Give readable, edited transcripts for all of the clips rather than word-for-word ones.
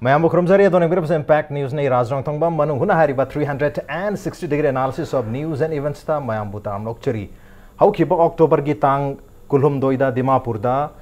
Mayam Bukhramzari, don't agree with Impact News, Raj Nongthombam, Manung, Hutna, 360-degree analysis of news and events. Mayam Butam Lokchari. How keep October Gitang, Kulhum Doida, Dimapurda,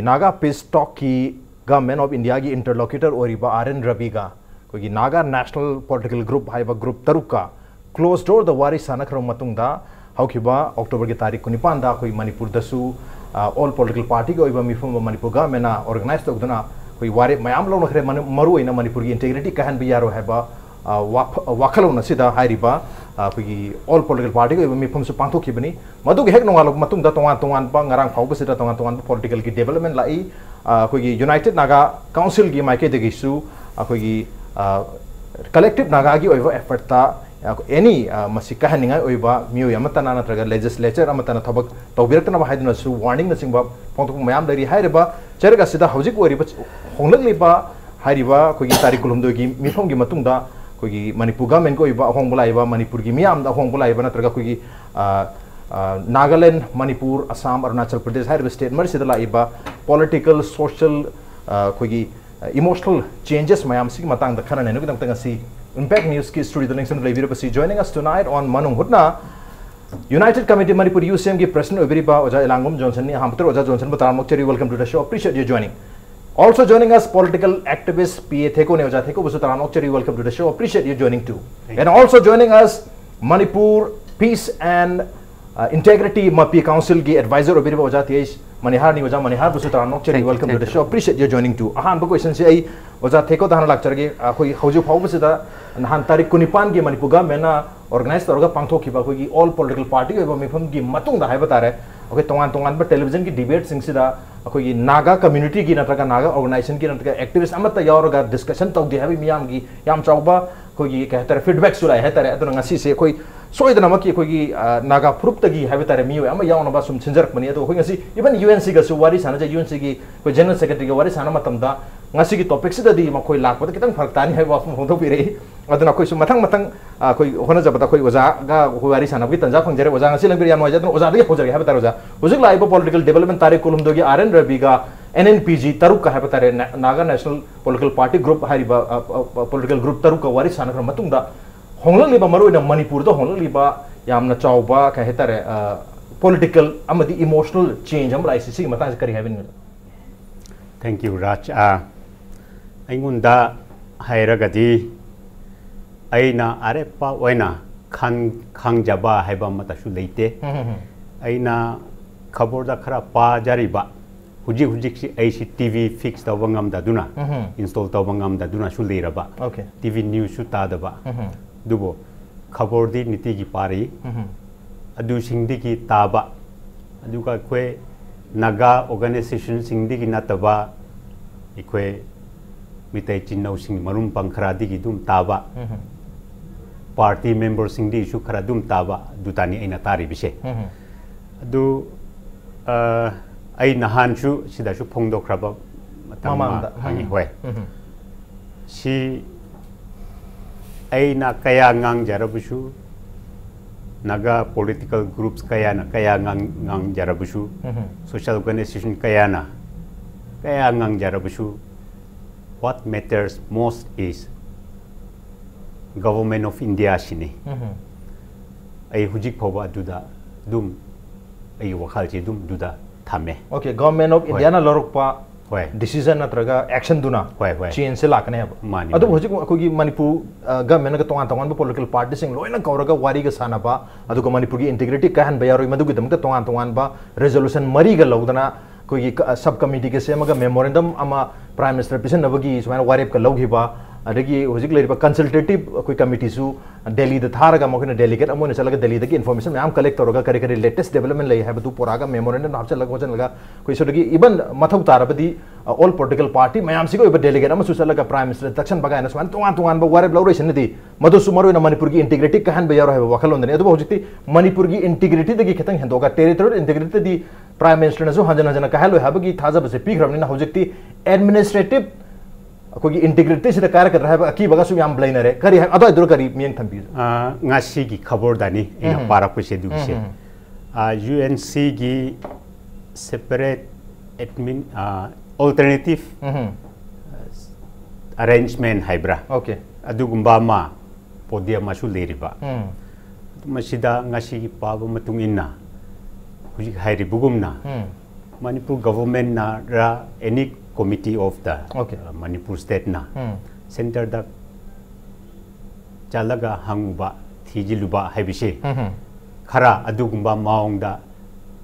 Naga Peace Talkie, Government of India interlocutor Oriba Aren Rabiga, Naga National Political Group, Haiba Group Taruka, closed door the Wari Sanakram Matunda, how Kiba, October Gitari Kunipanda, Manipur Dasu, all political party go even from Manipur Gamena, organized Ogdana. कोई वारे मयाम लोग नखरे मरु इना मणिपुर की integrity कहन भी यारो है बा वाखलो नसीदा हाइरिबा कोई ऑल पॉलिटिकल पार्टी को मिफम से पांथो की बनी मधु के हेक नोंगालो मतुंग दा तोंगान पा ngarang फाउ बसिदा तोंगान पॉलिटिकल की डेवलपमेंट लाई कोई यूनाइटेड नागा काउंसिल की माइके देगिसु कोई कलेक्टिव नागा की ओइवा एफर्ट ता एनी मसी कहनिंगा ओइबा मियो यमतना नत्रगा लेजिस्लेचर अमतना थबक तौबिरकना हाइदना सु वार्निंग नसिंबा पोंतु मयाम लरी हाइरिबा चरगा सिदा हौजिक ओरिबा होंगलिबा हाइरिबा कोई तारीख कुलुमदो की मिफम की मतुंगदा कोई मणिपुर गवर्नमेंट को इबा होंगबलाइबा मणिपुर की मियाम दा होंगबलाइबा नत्रगा कोई नागालैंड मणिपुर असम अरुणाचल प्रदेश हाइरिबा स्टेट मर सिदा लाइबा पॉलिटिकल सोशल कोई इमोशनल चेंजेस मयाम सी मतंग द खरने नु तंग सी Impact News की स्टूडियो नेक्सन लेबिरबसी joining us tonight on Manung Hutna United Committee Manipur UCM की president ओबेरिबा ओजा एलांगबम जॉनसन ने हमतर ओजा Johnson बताम मोक्चरी welcome to the show appreciate you joining also joining us political activist PA Theko ने ओजा Theko Basu तराम मोक्चरी welcome to the show appreciate you joining too and also joining us Manipur Peace and Integrity MAPI Council की advisor ओबेरिबा ओजा तेज Manihar ni oja Manihar busu taran nokchari welcome to the show appreciate you joining too ahan ba question se ai oja Theko dahana lakcharge khoi hoju phau basida nahan tarik kunipan gi manipuga mena organize torga pangtho khiba khoi all political party eba mifam gi matung da hai batare okay tongan ba television ki debate sing sida khoi naga community gi natraga naga organization ki natraga activist amata yauraga discussion tau di hai miyam gi yam chauba khoi kahtar feedback sulai hai tare aduna ngasi se khoi सोइदना मकी कोई Naga proof तगी है बेतारे मियो अम यावना बा सुम छिंजरक money तो होई even UNC का सुवारी साना जे UNC की कोई general secretary के वारी साना मतमदा ngasi की टॉपिक से ददी मखोई लाखपत कितंग फरक तानी है वाफम होदो पिरे अदना कोई मथंग मथंग कोई होना जबता कोई ओजा गा वारी साना की तंजा फंगजरे ओजा ngasi लंबिर यान वजा ओजा दे होजर है बेतारे ओजा हुजुक लाइबो पॉलिटिकल डेवलपमेंट तारीख कुलम दोगी आरएन रबिगा एनएनपीजी तरुक का है बेतारे Naga national political party group हारिबा पॉलिटिकल ग्रुप तरुक का वारी साना मतुंगदा होंगलिबा मरुइना मणिपुर दो होंगलिबा यामना चाउबा का हेतारे पॉलिटिकल अमदी इमोशनल चेंज हम लाइसी मता करी हैबिन थैंक यू राज अइंगुंदा हायरगदी अइना अरेपा ओइना खांगजाबा हैबा मतसु लेते अइना खबरदा खरा पा जारिबा हुजिक सी ऐसी टीवी फिक्स तवंगम दादुना इंस्टॉल तवंगम दादुना सु लेरबा ओके टीवी न्यूज़ सु तादबा दुबो खबर दी नीति की पारी अदु सिंगदी की ताबा अदु का कोई नागा ऑर्गेनाइजेशन सिंगदी की नतबा इकोई मिताई चिन्नौ सिंग मरुम पंखरादी की दुम ताबा पार्टी मेंबर सिंगदी इशू खरा दुम ताबा दुतानी ऐना तारी बिसे अदु ऐ नहानसु सिदासु फोंदोख्राबा मतमा हांगी होय सी ऐना कया ngang jarabusu naga political groups kaya ngang jarabusu social organization kaya ngang jarabusu what matters most is government of India shini ai hujik phoba duda dum ai wakhal chi dum duda thame okay government of India na lorokpa decision natraga action duna change se lakane ba adu hojik akogi manipur government ka tongan political party sing loina kauraga wari ga sana ba adu ko manipur gi integrity kahan ba yaroi madu gi dam ka tongan ba resolution mari ga logdana kogi sub committee ke sema ga memorandum ama prime minister pisen nabagi sumana warep ka logi ba adagi hojik leriba consultative koi committee su delhi da tharaga mokina delegate amone chalaga delhi da ki information am collect toroga kare latest development lai hai du poraga memorandum napcha lagojan laga koi sodagi even mathau tarabadi all political party mayam sigo iba delegate am su chalaga prime minister dakshan baga na swan tongan ba warep lawre sin di madu sumaru na manipur gi integrity kahan ba yaro hai wakal ondane adu hojikti manipur gi integrity dagi khetang hendoga territorial integrity di prime minister na su hanjana kahalo habagi thaja base pikhrabni na hojikti administrative कोई integrity से कार्य कर रहा है अकी बगा सुम याम ब्लाइनर है करी है अदो इधर करी मियंग थंपी ngasi की खबर दानी इन पारा को से दु से यूएनसी की separate admin alternative arrangement haibra okay adugumba ma podium masu leriba masida ngasi paba matung inna huji hairi bugumna Manipur government na ra any committee of the Manipur state na center da chalaga hanguba thijiluba haibise khara adugumba maungda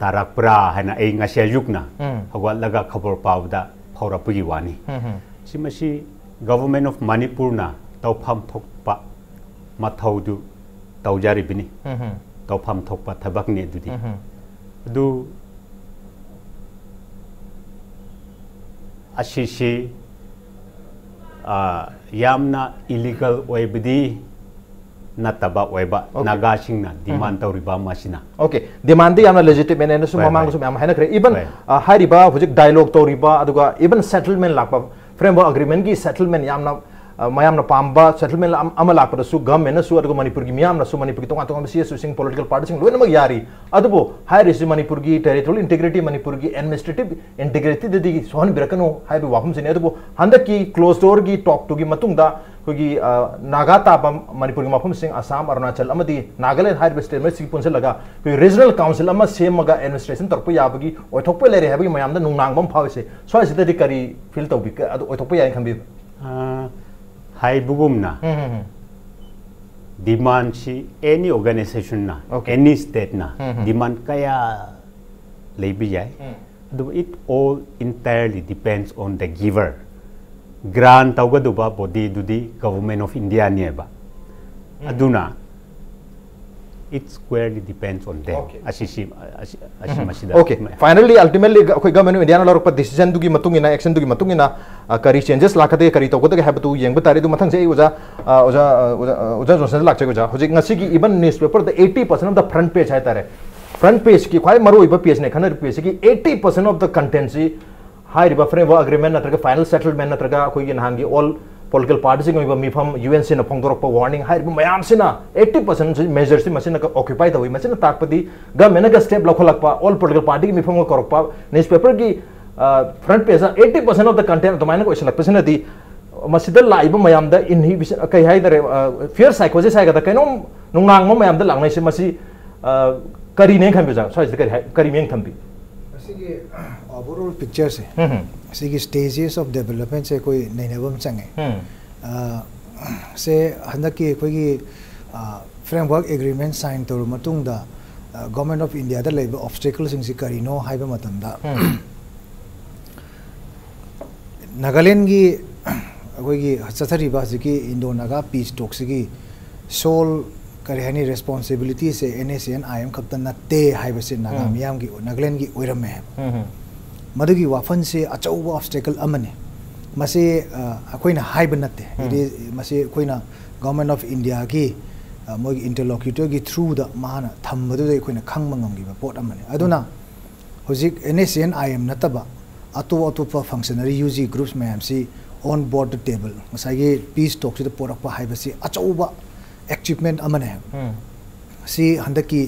tarakpra hana ei ngasi yukna hawalaga khabor pawda phawra pugi wani simasi government of Manipur na tawpham thokpa mathaudu tawjari bini tawpham thokpa thabak ne dudi adu asisi yamna illegal oibdi nataba oiba naga singna demand tawriba masina okay demand yamna legitimate ene su mamang su yam haina kre even hariba hujik dialogue tawriba aduga even settlement lakpa framework agreement gi settlement yamna mayamna pamba settlement amala lakpa su government su aduga Manipur gi miyamna su Manipur gi tonga tonga cs su sing political parties sing loina mag yari adubo hairi su Manipur gi territorial integrity Manipur gi administrative integrity de di sohon birakano haibi wahum sine adubo handa ki closed door gi talk to gi matungda kogi naga taba Manipur gi mafum sing Assam Arunachal amadi Nagaland haibi state mai sing punse laga kogi regional council ama same maga administration torpo yabagi oithokpe lere habagi mayamda nungnangbam phawise so asida di kari feel to bi adu oithokpe yain khambi hai bugumna demand si any organization na any state na demand kaya lebi jai it all entirely depends on the giver grant tawga duba body dudi government of India nieba aduna it squarely depends on them okay finally ultimately koi government of India na lorok decision dugi matungina action dugi matungina kari changes lakate kari tawga de habatu yeng batari du mathang se uja Johnson lakche uja hojik ngasi gi even newspaper the 80% of the front page hai tare front page ki khwai maru iba page ne khanar page ki 80% of the content si high river framework agreement natraga final settlement natraga koi gi nahangi all political parties ngi ba mifam UNC na phongdorok pa warning high river mayam sina 80% measures si machine ka occupy da wi machine takpadi government ga step lokholak pa all political party gi mifam ko korok pa newspaper gi front page 80% of the content to maina ko isalak pasina di masida laiba mayam da inhibition kai hai dare fear psychosis hai ga da kainom nungang mo mayam da langnai se masi kari ne khambi ja so is kari meng thambi asigi overall picture se asigi stages of development se koi nainabam change se handaki koi gi framework agreement sign tor matung da government of India da laiba obstacles sing si kari no haiba matam da Nagaland gi koi gi chathari ba ji ki Indo Naga peace talks gi sole kari hani responsibility se NACN IM khaptan na te haiba se naga miyam gi Nagaland gi oirame madugi wafan se achauba obstacle amane mase akoina haiba natte mase koina government of India gi moi interlocutor gi through the mahana thambadu de koina khangma ngamgi ba pot amane aduna hojik NACN IM nataba atopa functionary UG groups mayam si on board the table masagi peace talk to the porakpa haiba si achauba achievement amane si handaki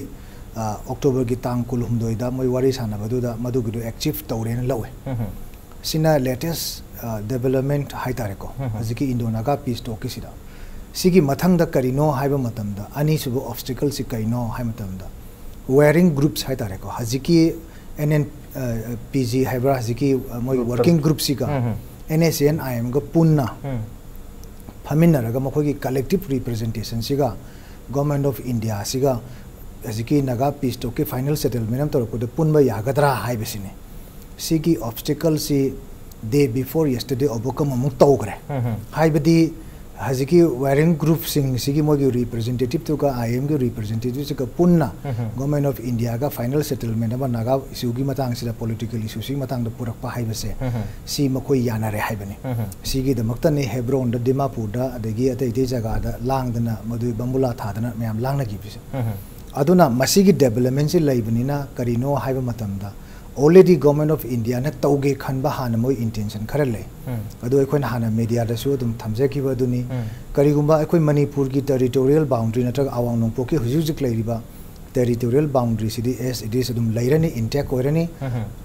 October gi tang kulhumdoi da moi wari sana badu da madu gi achieve tawren lawe sina latest development haitare ko haziki Indo Naga peace talk ki sida sigi mathang da karino haiba matam da ani subu obstacle si kaino hai matam da wearing groups haitare ko haziki NNPG haibra haziki moi working group si ka NACN IM ga punna faminaraga makhoi collective representation siga government of India siga asiki Naga peace talk ke final settlement am torko de punba yagadra haibesine sigi obstacle si day before yesterday overcome amuk tawgre haibadi haziki wearing group sing sigi mogi representative to ka IM ge representative ka punna government of India ga final settlement ama Naga issue gi matang sida political issue si matang da purakpa haibase si makoi yanare haibani sigi da maktani Hebron da Dimapur da adagi atai de jaga da langdana madu bambula thadana mayam langna gi bise aduna masigi development si laibani na karino haiba matam da already government of India na tauge khanba hana moi intention kharale adu ekoi hana media da su dum thamje ki baduni karigumba ekoi Manipur ki territorial boundary na tak awang nongpo ki hujik lairiba territorial boundary sidi as it is dum lairani intact oirani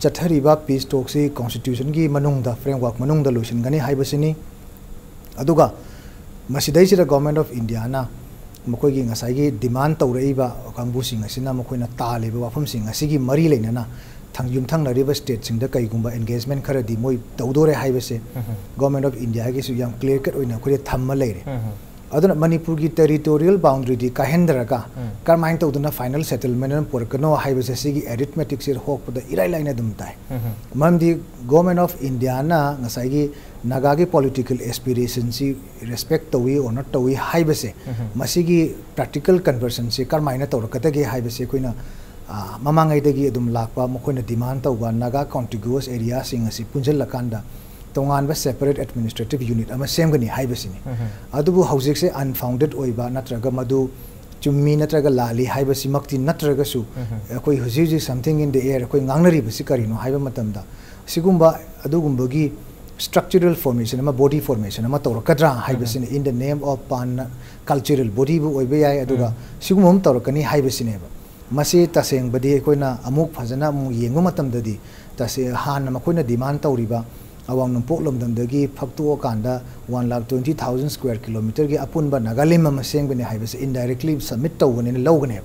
chathariba peace talk si constitution gi manung da framework manung da lotion gani haibasini aduga masidai sida government of India na makoi gi ngasai gi demand tawreiba kangbu sing asina makoi na taliba wafam sing asigi mari leinana thangyum thangnariba state sing da kai gumba engagement khara di moi tawdore haibase government of India gi su yam clear cut oina khoi thamma leire aduna Manipur gi territorial boundary di kahendra ka karmain tawduna final settlement an porkano haibase sigi arithmetic sir hok pada irai laina dum tai mamdi government of India na ngasai gi naga gi political aspirations si respect tawi or not tawi haibase masigi practical conversion se karmaina tawrakata ge haibase koina mamangai dagi adum lakpa mokoina demand tawba naga contiguous area sing asi punjal lakanda tongan ba separate administrative unit ama semgani haibasini adubu housing se unfounded oiba natraga madu chummi natraga lali haibasi makti natraga su koi huji something in the air koi ngangnari basi karino haiba matamda sigumba adugumbagi structural formation ama body formation ama tawrakadra haibasini in the name of pan cultural body bu oiba yai aduga sigumum tawrakani haibasini ba masi taseng badi koina amuk phajana mu yengu matamdadi tase han makoina demand tawriba awang numpok lomdamdagi phaktu kanda 1,20,000 square kilometer gi apunba nagalim ma sengbani haibase indirectly submit tawgani logane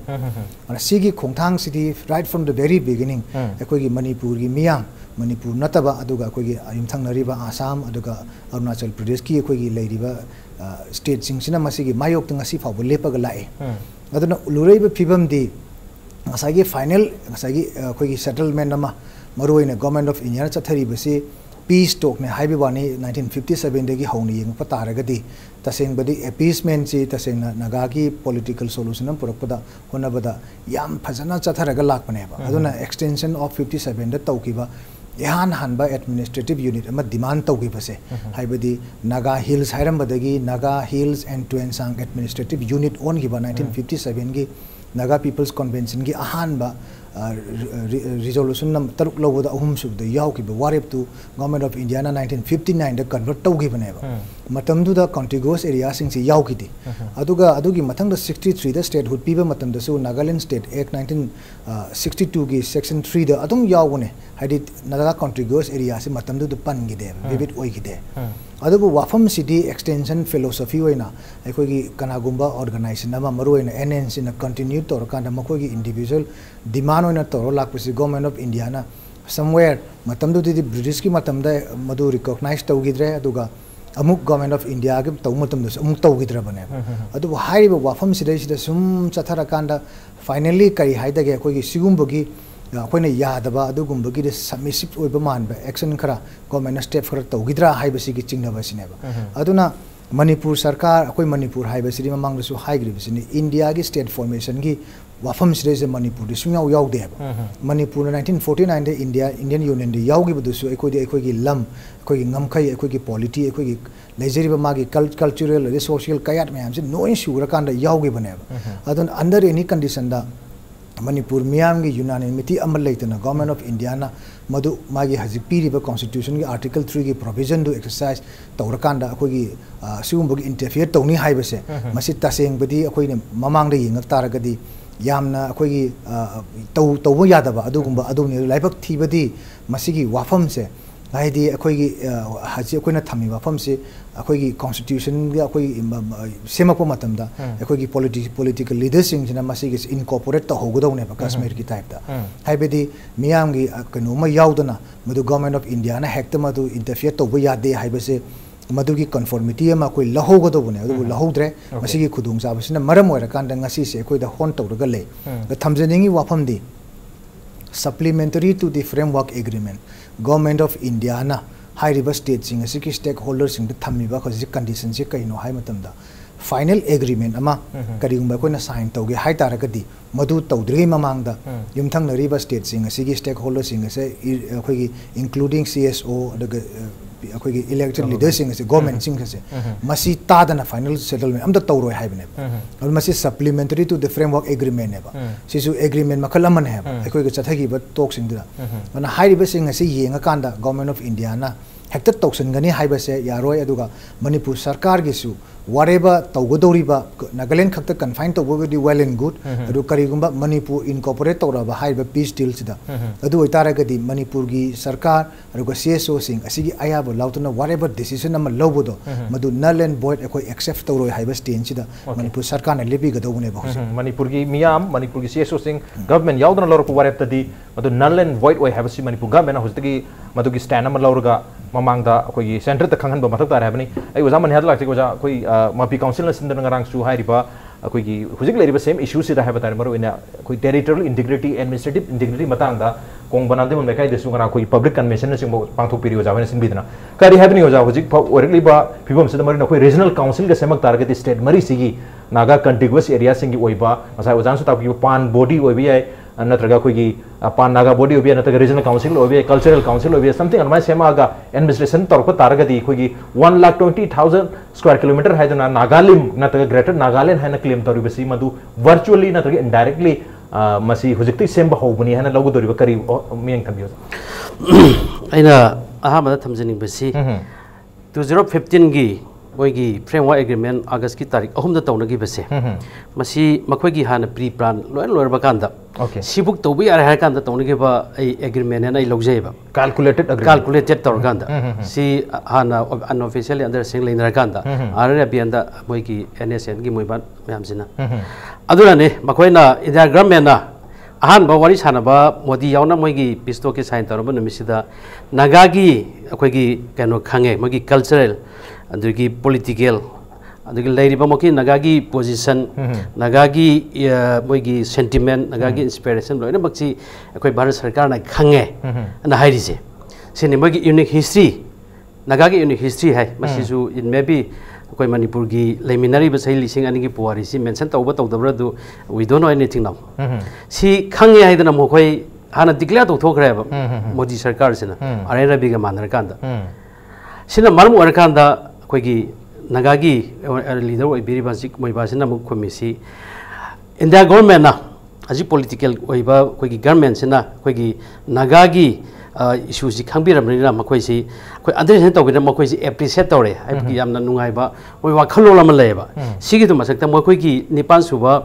ana sigi khongthang city right from the very beginning ekoi gi Manipur gi miyam Manipur nataba aduga ekoi gi ayumthang nariba Assam aduga Arunachal Pradesh ki ekoi gi leiriba state sing sina masigi mayok ngasi fabu lepaga lae aduna lureiba phibam di ngasagi final ngasagi ekoi gi settlement nama maruina government of India chathari basi peace talk ne haibi wani 1957 degi hauni yeng pataragadi taseng badi appeasement si taseng naga ki political solution am purakpada honabada yam phajana chatharaga lakpane ba aduna extension of 57 da tawkiba ihan hanba administrative unit ama demand tawkiba se haibadi Naga Hills hairam badagi Naga Hills and Tuensang administrative unit on giba 1957 gi Naga People's Convention gi ahanba resolution nam taruk lawda ahum subda yawkiba warep tu government of India na 1959 da convert tawgiba ne ba matamdu da contiguous area sing si yawkidi adugi mathang da 63 da statehood piba matam da su Nagaland State Act 1962 gi section 3 da adum yawune hadi Naga contiguous area si matamdu da pan gi de vivid oi gi de adubu wafam city extension philosophy oina ekogi kanagumba organization ama maru oina NNC na continue to rakanda makogi individual demand oina to lakpasi government of India na somewhere matamdu di British ki matamda madu recognize tawgidre aduga amuk government of India gi taw matamdu amuk tawgidra bane adubu haiba wafam city sida sum chathara kanda finally kai haidage ekogi sigumbogi akoina yadaba adugumbagi de submissive oiba manba action khara government step khara tawgidra haibasi gi chingnaba sineba aduna Manipur sarkar akoi Manipur haibasi mamang su haigri bisini India gi state formation gi wafam sire Manipur de sunyaw yawde Manipur 1949 de Indian Union de yawgi budusu ekoi gi lam ekoi gi ngamkai ekoi gi polity ekoi gi lejeriba magi cultural social kayat mayam se no issue rakanda yawgi baneba adun under any condition da Manipur miyam gi unanimity amal leitana government of India na madu magi haji piriba constitution gi article 3 gi provision do exercise tawrakanda akoi gi sigumba gi interfere tawni haibase masi taseng badi akoi ne mamang de yengak taragadi yamna akoi gi tawbo yadaba adugumba aduni laibak thibadi masigi wafam se haidi akoi gi haji akoi na thami wafam se akoi gi constitution gi akoi semako matamda akoi gi political leaders sing jina masigi incorporate to hogodo ne Kashmir ki type da haibedi miyam gi kanu ma yaudana madu government of India na hekta madu interfere to bo yade haibase madu gi conformity ma koi lahogodo bune adu lahodre masigi khudung sa basina maram oira kanda ngasi se koi da hon to ga le da thamjeningi wafam di supplementary to the framework agreement government of India na high river state sing asiki stakeholders sing the thamiba khoji condition se kaino hai matamda final agreement ama karigumba ko na sign tawge hai taragadi madu tawdri mamangda yumthang nariba state sing asiki stakeholders sing ase khogi including CSO daga khogi elected leaders sing ase government sing ase masi tadana final settlement amda tawroi haibne or masi supplementary to the framework agreement ne ba sisu agreement makalaman he ba khoi ga chathagi ba talk sing da na high river sing ase yenga kanda government of India na hekta toksan hai base yaroi aduga Manipur sarkar gisu whatever tawgodoriba Nagaland khakta confine tawgodi well and good adu karigumba Manipur incorporate tawraba haiba peace deal sida adu itaragadi Manipur gi sarkar aduga CSO sing asigi ayaba lautuna whatever decision ama lawbodo madu null and void ekoi accept tawroi haiba stage sida Manipur sarkar na lebi gadogune ba Manipur gi miyam Manipur gi CSO sing government yaudana lawrku warep tadi madu null and void oi haiba si Manipur government hostagi madu gi stand ama lawruga mamangda koi center ta khangan ba mathak tar habani ai oja man hadla koi koi MAPI council na sindana ngarang su hairiba koi gi hujik leriba same issue sida haba tar maro ina koi territorial integrity administrative integrity matangda kong banade mon mekai desu ngarang koi public convention na singbo pangthok piri oja wana singbidna kari habani oja hujik orikliba phibom sida mari na koi regional council ga semak target state mari sigi naga contiguous area singi oiba asa ojan su tapi pan body oibi ai natraga koi gi pan naga body obi natraga regional council obi cultural council obi something almai sema ga administration torko taragadi koi gi 1,20,000 square kilometer hai jana Nagalim natraga greater Nagaland hai na claim tori basi madu virtually natraga indirectly masi hujikti semba hobuni hai na logo dori bakari miyang thambiyo aina aha mada thamjani basi 2015 gi moigi framework agreement August ki tarik ahumda tawnagi base masi makhoi gi hana pre plan loy bakanda sibuk tobi ar har kanda tawnagi ba ai agreement na ai logjai ba calculated tawrkanda si hana unofficially under sing leiner kanda arare bianda moigi NSN gi moiban myamsina aduna ne makhoi na india government na ahan ba wari sana ba modi yauna moigi pisto ki sign tawrba numisida nagagi akoi gi kano khange moigi cultural adugi political adugi lairiba moki nagagi position nagagi moigi sentiment nagagi inspiration loina bakchi akoi bharat sarkar na khange na hairi se sini mogi unique history nagagi unique history hai masisu it may be akoi Manipur gi leminari ba sai lising ani gi puari si mention tawba tawdabra du we don't know anything now si khange haidana mokoi hana declare to thokre ba modi sarkar sina arera biga manar kanda sina marum warakanda koigi nagagi leader oi biri basic moi basina mu komisi india government na aji political oi ba koigi government sina koigi nagagi issue si khangbiramni na makoi si koi understand tawbina makoi si appreciate tawre ai yamna nungai ba oi wa khalo lama leba sigi tu masak ta makoi gi nipan suba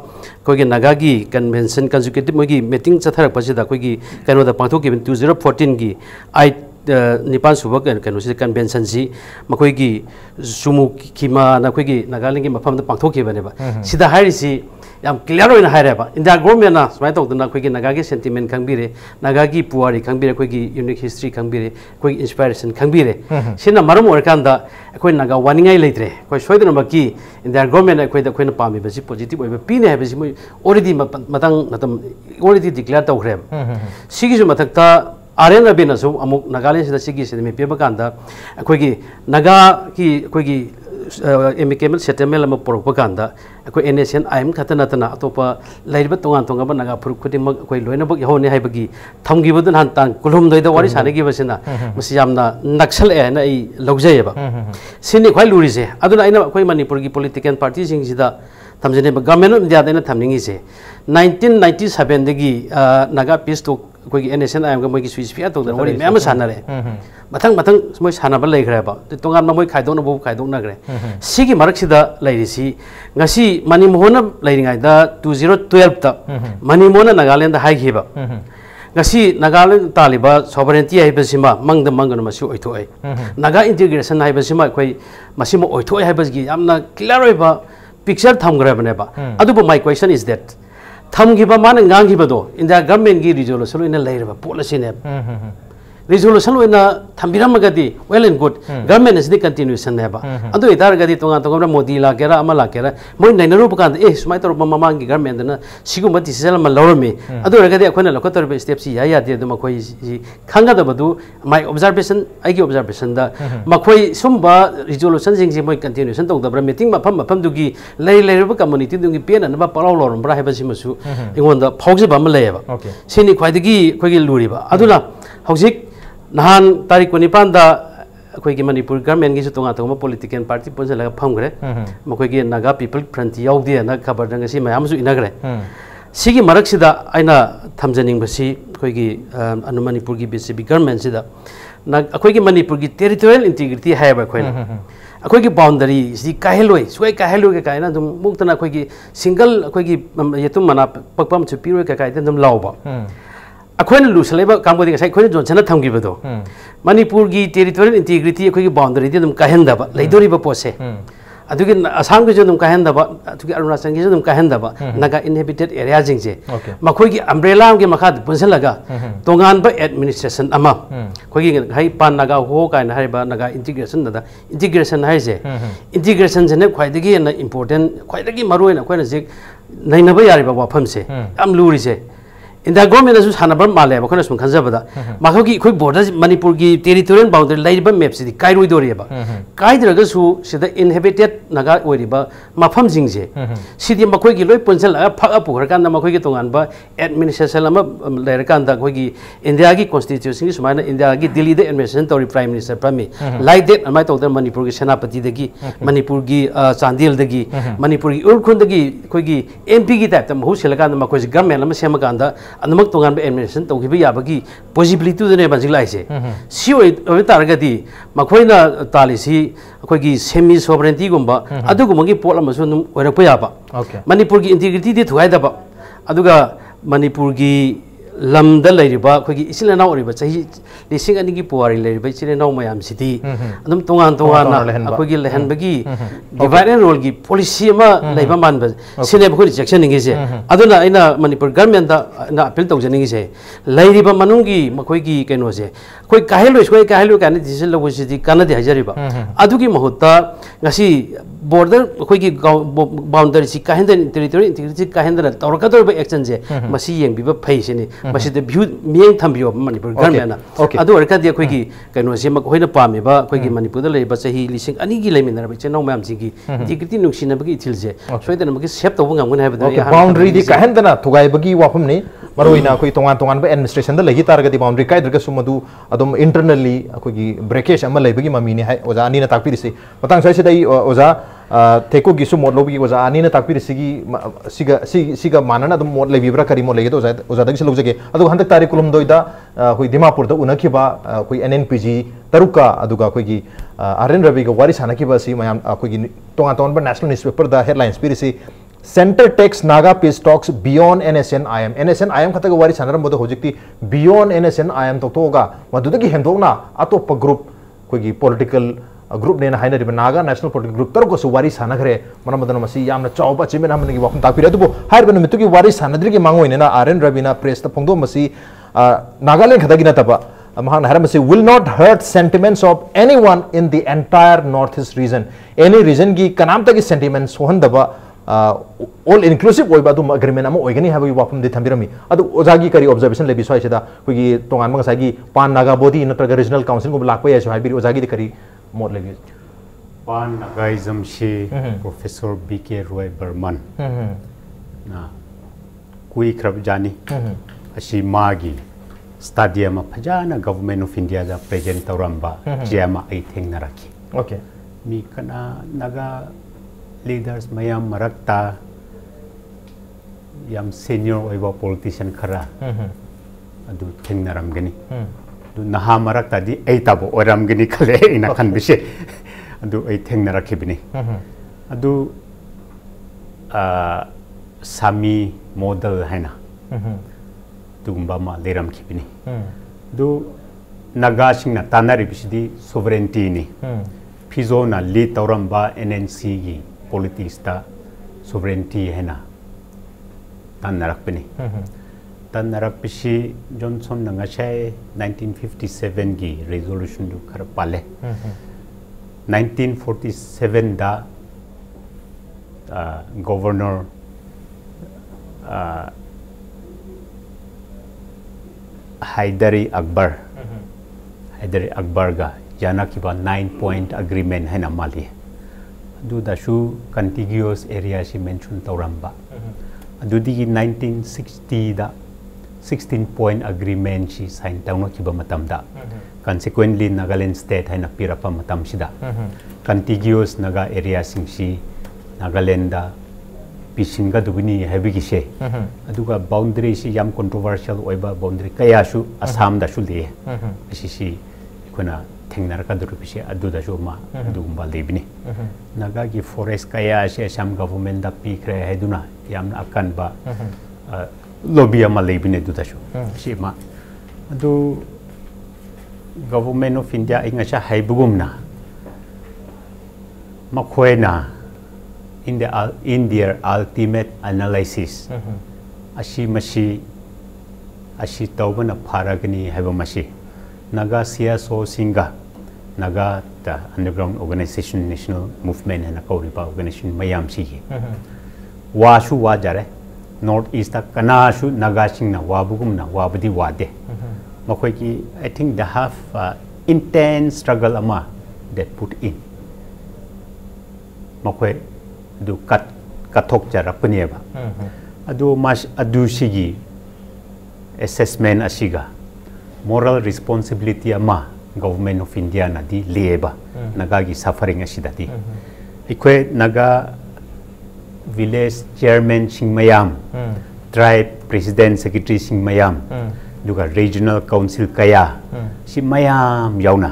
koigi nagagi convention consecutive mogi meeting chatharak pasida koigi kano da pangthok gi 2014 gi ai nipan suba kano si convention si makoi gi sumu kima na koi gi Nagaland gi mafam da pangthok gi bane ba sida hairi si yam clear oina haire ba india government na smai tok na koi gi nagagi sentiment khangbire nagagi puari khangbire koi gi unique history khangbire koi inspiration khangbire sina marum orkanda koi naga waningai leitre koi soidna ba ki india government koi da koi na pami ba si positive oiba pine ha ba si moi already matang natam already declare tawkhre sigi su mathakta Arena bina so amuk Nagaland sida sigi sida me peba kanda koi gi naga ki koi gi amicable settlement ama porok kanda koi NSN IM khatana tana atopa lairiba tongan tonga ba naga pur khudim koi loina bak yahone haibagi thamgi budun han tan kulhum doida wari sanegi basina masi yamna naksal e na ai logjai ba sini khoi luri se aduna aina koi Manipur gi political party sing sida thamjene ba government of India daina thamningi se 1997 dagi naga peace to koi NSN IM ga moi gi switch fia to da wari mem sanare matang moi sanaba leikhra ba tongan na moi khaidong na bo khaidong na gre sigi marak sida lairisi ngasi manimohona lairingai da 2012 ta manimona Nagaland da haikhiba ngasi Nagaland taliba sovereignty haibasima mangda mangana masi oithoi naga integration haibasima koi masimo oithoi haibasgi amna clear oiba picture thamgra bane ba adubo my question is that thamgiba man ngangiba do india government gi resolution ina lairaba policy ne resolution oina thambiramagadi well and good government is the continuation ne ba adu idaragadi tonga tonga modi la kera amala kera moi nainaru bakand smai tor mamang gi government na siguma decision ma lawrami adu ragadi akhona lokator step si ya de du makoi khanga da badu my observation ai gi observation da makoi sumba resolution jing ji moi continuation tong da bra meeting ma pham du gi lai ru community du gi pen na ba palaw lawram bra haiba simasu ingon da phauji ba ma leba sini khwaidagi khoi gi luri ba aduna hojik nahan tarik kunipan da koi gi Manipur government gi tonga tonga political party ponse la phamgre makoi gi naga people front yaudi na khabar dang si mayam su inagre sigi marak sida aina thamjaning basi koi gi anu Manipur gi BCP government sida अखोई की मणिपुर की territorial integrity है अखोई अखोई की boundary इसी काहेलोय सुई काहेलोय के कायना दुम मुक्तना अखोई की सिंगल अखोई की येतुम मना पकपम छुपीरोय के कायदे दुम लाउबा अखोइन लुसलेबा कामगोदी गसाई अखोइन जोनसना थंगिबदो मणिपुर की टेरिटोरियल इंटीग्रिटी अखोई की बाउंड्री दि दुम काहेंदबा लेदोरिबा पोसे अदुगी असम की जो काहेंदबा अदुगी अरुणाचल की जो काहेंदबा नागा इनहेबिटेड एरिया जिंगजे मखोई की अम्ब्रेला के मखा पुनसलगा तोंगानबा एडमिनिस्ट्रेशन अमा खोई हाई पान नागा हो कायना हाइबा नागा इंटीग्रेशन दा इंटीग्रेशन हाइजे इंटीग्रेशन जने ख्वाइदगी न इंपोर्टेंट ख्वाइदगी मरुइना खोइना जे नैनबा यारिबा वाफम से याम लुरिसे इंडिया गवर्नमेंट असु सानबा माले बखोना सुन खनजबदा माखोगी खोई बॉर्डर मणिपुर की टेरिटोरियल बाउंड्री लाइबा मैप से काइरोइ दोरिबा काइद्रगसु सिदा इनहेबिटेड नागा ओरिबा मफम जिंगजे सिदि मखोगी लोइ पुनसल फक पुखर कान मखोगी तोंगानबा एडमिनिस्ट्रेशन अमा लेर कान दा खोगी इंडिया की कॉन्स्टिट्यूशन की सुमाना इंडिया की दिल्ली दे एडमिनिस्ट्रेशन तोरी प्राइम मिनिस्टर प्रमी लाइक दैट अमाय तोदर मणिपुर की सेनापति दगी मणिपुर की चांदिल दगी मणिपुर की उरखुन दगी खोगी एमपी की टाइप त महु सेलकान मखोजी गवर्नमेंट अमा सेमकांदा अनमक तोंगान एडमिनिस्ट्रेशन तौखिबा याबगी पॉसिबिलिटी दुने बजिलाइसे सी ओइ तारगदी मखोइना तालिसी अखोगी सेमी सोवरेंटी गुम्बा अदुगुमगी पोल अमसु नुम ओरपा याबा मणिपुर की इंटीग्रिटी दि थुगाइदबा अदुगा मणिपुर की लमदा लेरिबा अखोगी इसिलेना ओरिबा चाही लिसिंग अनि की पुवारी लेरिबा इसिलेना मयाम सिटी अदुम तोंगान तोंगाना अखोगी लेहनबगी डिवाइड एंड रोल की पॉलिसी अमा लेबा मानबा सिने बखोली सेक्शन निगेसे अदुना आइना मणिपुर गवर्नमेंट दा ना अपील तौजनिगेसे लेरिबा मनुंगी मखोगी कैनोसे कोई काहेलो काने डिसिजन लबोसिदी कानदे हाजरिबा अदुगी महुत्ता ngasi border अखोगी बाउंड्री सि काहेंदन टेरिटोरी इंटीग्रिटी काहेंदन तौरकदोरबा एक्शन जे मसी येंबिबा फैसिनी मसी द व्यू मियंग थंबियो मणिपुर गवर्नमेंट अदु अरकादि अखोगी कैनोसे मखोइना पामेबा अखोगी मणिपुर द लेबा चही लिसिंग अनि की लेमिनरबा चेनौ मैम सिगी इंटीग्रिटी नुक्सिनबगी इथिलजे सोइदनबगी सेफ तौबो ngamgun हाबदा बाउंड्री दि काहेंदना थुगाइबगी वाफमनी मरोइना अखोई तोंगान बा एडमिनिस्ट्रेशन द लगी तारगदी बाउंड्री काइद्रग सुमदु अदुम इंटरनली अखोगी ब्रेकेज अमा लेबगी ममीनी है ओजा अनीना ताकपिरिसि मतंग साइसे दई ओजा थेको गिसु मोड लोबगी ओजा अनीना ताकपिरिसिगी सिगा मानना अदुम मोड लेबिब्रा करी मोड लेगे तो ओजा दगी लौजगे अदु हंदक तारिख कुलम दोइदा अखोई दिमापुर द उनखिबा अखोई एनएनपीजी तरुका अदुगा अखोगी आरएन रवि ग वारी सानखिबा सि मयाम अखोगी तोंगान बा नेशनल न्यूज़पेपर द हेडलाइंस पिरिसि Center takes Naga peace talks beyond NSN-IM. NSN-IM खतग वारी सानरम बोdo होजिक्ति beyond NSN-IM तो होगा मधुदगी हेंदोंगना अतोप ग्रुप कोई political ग्रुप ने हाइना रिबा नागा नेशनल पॉलिटिकल ग्रुप तरको सु वारी सानखरे मनमदन मसी यामना चौबा चिमेन हमनगी वाखम ताकपिरे दुबो हाइरबन मितुगी वारी सानद्रिगी मांगोइनेना आरएन रविना प्रेस त फोंगदो मसी नागालैंड खतगी नतबा महान हरमसी will not hurt sentiments of anyone in the entire northeast region. Any region की कनाम तक sentiments सोहंदबा all inclusive ओइबा दुम agreement अमा ओइगनी हाबगी वाफम दि थंबिरमी अदु ओजागी करी ऑब्जर्वेशन लेबि सोइसेदा कोगी तोंगान मंगसागी पान नागा बोडी नत्रगा रीजनल काउंसिल को लाकपा यासो हाइबिर ओजागी दि करी मोड लेबि पान नागाइजम से प्रोफेसर बीके रॉय बर्मन ना कुई खरब जानी अशी मागी स्टेडियम फजाना गवर्नमेंट ऑफ इंडिया दा प्रेजेंट तौरंबा जेमा आई थेंगना राखी ओके मी कना नागा लीडर्स मयाम मरक्ता याम सीनियर ओइबा पॉलिटिशियन खरा अदु थेंगनारमगनी दु नहा मरक्ता दि एताबो ओरमगनी खले इना खनबिसे अदु ए थेंगनारखिबनी अदु सामी मॉडल हैना दुगुम्बा मा लेरमखिबनी दु नागासिंगना तानारिबिसिदि सोवरेंटी नि फिजोना लीड तौरंबा एनएनसी गी पॉलिटिक्स ता सोवरेंटी है ना तन्नरकपनी तन्नरकपिसी जॉनसन नंगाशे 1957 की रेजोल्यूशन दु खर पाले 1947 दा गवर्नर हैदरी अकबर गा जाना की बा 9-point agreement है ना माली अदुदाशु contiguous area से mention तौरंबा अदुदी 1960 दा 16-point agreement सी sign तौनो की बा मतमदा consequently Nagaland state है ना पिरपा मतम सिदा contiguous naga area सिंग सी Nagaland दा पिसिंगा दुगनी है बिगिसे अदुगा boundary सी याम controversial ओइबा boundary कयाशु असम दाशु ले इसी kuna thengnar ka dur bisi adu da jo ma adu ba lebini naga gi forest kaya se sam government da pi kre heduna yam akan ba lobby ma lebini du da jo si ma adu government of India inga cha haibugum na makoina in their ultimate analysis ashi mashi ashi tawbana pharagani haiba mashi naga CSO singa naga the underground organization national movement and akoriba organization mayam si wa shu wa jare north east ta kana shu naga singna wa bugum na wa budi wade makoi ki I think they have intense struggle ama that put in makoi du katok jarapne ba adu mas adu sigi assessment asiga moral responsibility ama government of India na di leba naga gi suffering asidati ikwe naga village chairman sing mayam tribe president secretary sing mayam duga regional council kaya si mayam yauna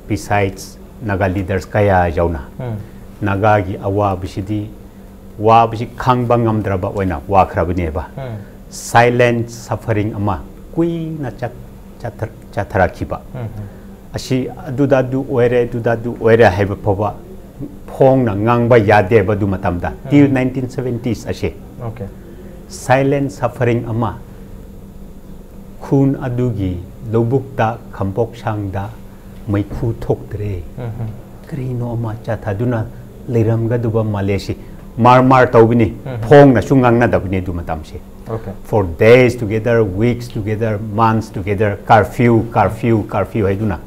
besides naga leaders kaya yauna naga gi awa bisidi wa bisi khangba ngamdraba oina wa khrabne ba silent suffering ama kui na chathara kiba ashi aduda du oire haiba phoba phong na ngangba yade ba du matamda till 1970s ashe okay silent suffering ama khun adugi lobukta khampok sangda mai khu thoktre krino ma chathaduna leiramga duba malaysia mar tawbini phong na sungang na dabni du matamse okay for days together weeks together months together curfew haiduna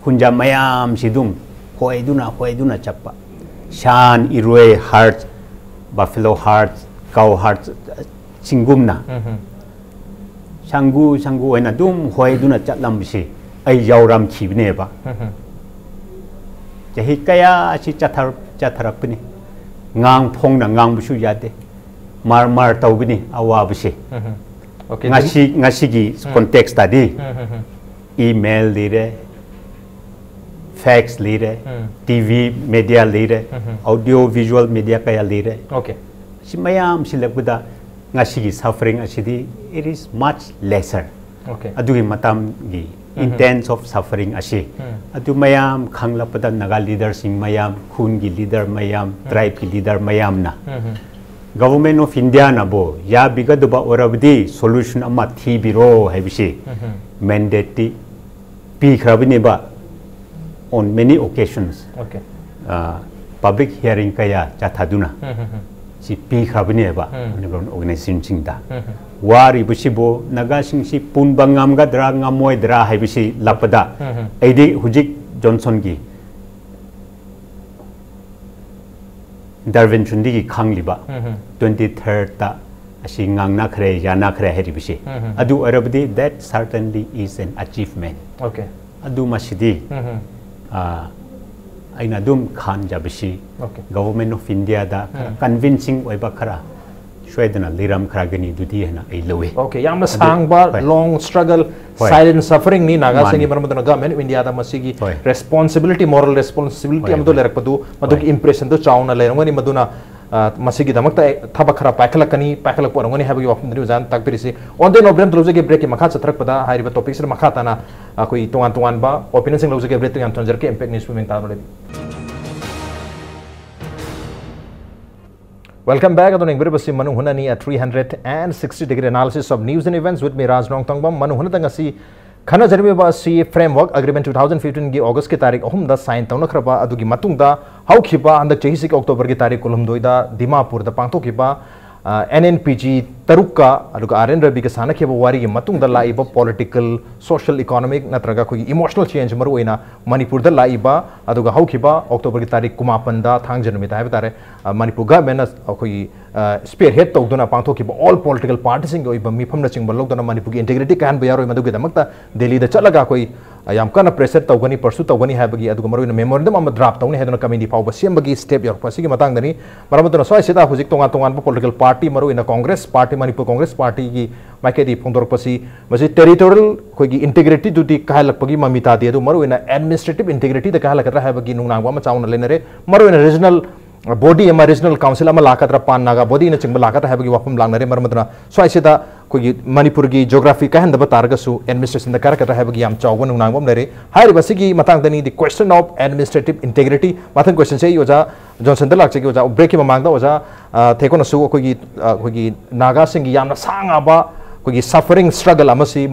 kunja mayam sidum hoiduna chappa shan irwe heart buffalo heart cow heart singumna sangu oina dum hoiduna chatlam bisi ai yauram khibne ba jahi kaya chi chatharapni ngang phong na ngang busu yade mar tawbini awabse okay ngasi gi context tadi email lire fax lire TV media lire audio visual media kaya lire okay si mayam silakbuda ngasi gi suffering asidi it is much lesser okay adugi matam gi intense of suffering asi adu mayam khanglapada naga leaders sing mayam khun gi leader mayam tribe gi leader mayam na government of India na bo ya bigaduba orabdi solution amma thi biro haibisi mandate pi khrabini ba on many occasions okay public hearing kaya chathaduna si pi khrabini ba underground organization singda wari busibo naga sing si punbangam ga dra ngamoy dra haibisi lapada aidi hujik Johnson gi intervention digi khangliba 23rd ta asi ngangna khre yana khre heribisi adu arabdi that certainly is an achievement okay adu masidi aina dum khan jabisi okay government of India da convincing oiba khara shwedana liram khara gani dudi hena ai lowe okay yamna sangba long struggle silent suffering ni naga singi marmadana government of India da masigi responsibility moral responsibility amdo lerakpadu maduk impression do chauna lerangani maduna masigi damakta thaba khara pakalakani pakalak porangani habi wafum dinu jan takpirisi on the no brem loje ke break ke makha chatrak pada hariba topics ra makha tana koi tuan ba opinion sing loje ke break yang tonjer ke impact news movement ta le welcome back adon engber basi Manung Hutna ni a 360 degree analysis of news and events with me Raj Nongthombam Manung Hutna ngasi khana jarbe ba si framework agreement 2015 gi august ki tarik ahum da sign tawna khraba adugi matung da haukhiba andak chehi sik october ki tarik kolhumdoi da dimapur da pangthokiba NNPG taruka aduga RN Rabi ka sana kheba wari gi matung da laiba political social economic natraga khoi emotional change maru oina Manipur da laiba aduga haukhiba october ki tarik kumapan da thang janmi ta habitare Manipur government khoi spearhead tawduna pangthokiba all political parties ing oiba mifam na chingba logdona Manipur gi integrity kan bayaro madugi damakta Delhi da chalaga khoi yam kana pressure tawgani pursue tawgani habagi adu maru memorandum am draft tawni hedona committee pawba sembagi step yor pasigi matang dani maramutuna soi sida hujik tongan political party maru ina congress party Manipur congress party gi maikedi phongdor pasi masi territorial kogi integrity duty kahalak pagi mamita de adu maru ina administrative integrity da kahalak ra habagi nungnang ba ma chauna lenare maru ina regional body ama regional council ama lakatra pan naga body ina chingba lakatra habagi wafum langnare maramutuna soi sida कोई मणिपुर की geography का हंदब तारगसु administration द करकत हैबगी याम चावगन उनांगबम लरे हाइर बसिगी मतंगदनी द क्वेश्चन ऑफ एडमिनिस्ट्रेटिव इंटीग्रिटी मथंग क्वेश्चन से योजा जॉनसन द लाक्चगी योजा ब्रेक की ममांगदा योजा थेको नसु कोई नागा सिंग याम सांगाबा कोई सफरिंग स्ट्रगल अमसी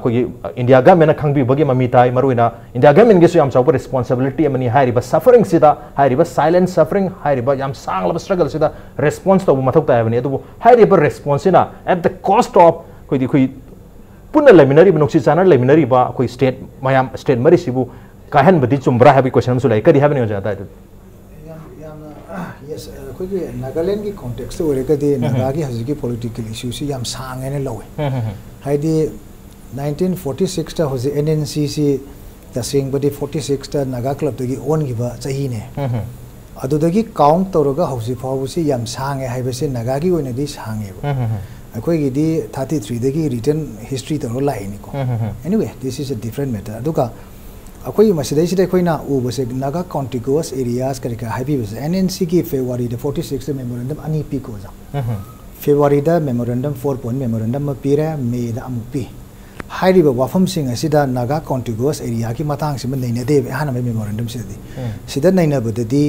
कोई इंडिया गवर्नमेंट खंगबी बगी ममिताई मरुइना इंडिया गवर्नमेंट गे सु याम चाव रिस्पांसिबिलिटी अमनी हाइरिबा सफरिंग सिदा हाइरिबा साइलेंट सफरिंग हाइरिबा याम सांगलब स्ट्रगल सिदा रिस्पांस तो मथक तायबनी अदु हाइरिबा रिस्पांस सिना एट द कॉस्ट ऑफ कोई पुनः लेमिनरी बनोक्सी चानर लेमिनरी बा कोई स्टेट मयाम स्टेट मरी सिबु काहन बदी चुमब्रा हैबी क्वेश्चन सु लाई कदी हैबनी हो जाता है यस कोई नागालैंड की कॉन्टेक्स्ट ओरे कदी नागा की हजकी पॉलिटिकल इश्यू सी याम सांगने लवे हाइदी 1946 ता होजे NNC सी तसिंग बदी 46 ता नागा क्लब दगी ओन गिबा चाही ने अदुदगी काउंट तौरगा हौजी फावसी याम सांगे हाइबसे नागा की ओइनदी सांगे अखोई गिदी 33 दगी रिटन हिस्ट्री तौर लाइनी को anyway this is a different matter अदुका अखोई मसिदै सिदै खोइना उबसे नागा कॉन्टिगुअस एरियाज करिका हाइबीबस NNC की फेब्रुअरी 46 मेमोरेंडम अनि पी को जा फेब्रुअरी दा मेमोरेंडम 4 पॉइंट मेमोरेंडम पीरे मे दा अमुपी हाइरिबा वाफम सिंग असिदा नागा कॉन्टिगुअस एरिया की मतंग सिम नैनदे हाना मेमोरेंडम सिदी सिदा नैनबददी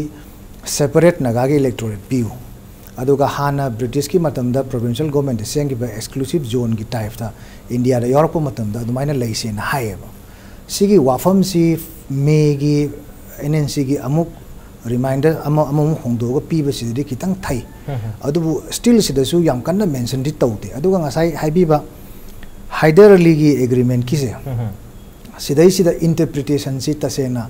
सेपरेट नागा की इलेक्टोरेट पियु अदुगा हाना ब्रिटिश की मतमदा प्रोविंशियल गवर्नमेंट सेंगिबा एक्सक्लूसिव जोन की टाइप था इंडिया दा यूरोप मतमदा अदुमाइना लैसेन हाइबा सिगी वाफम सी मे की NNC की अमुक रिमाइंडर अमम होंदोगा पीबा सिदी खितंग थाई अदुबु स्टिल सिदसु याम कन्ना मेंशन दि तौते अदुगा ngasai हाइबीबा हाइडर अली की एग्रीमेंट की से सिदाई सिदा इंटरप्रिटेशन सी तसेना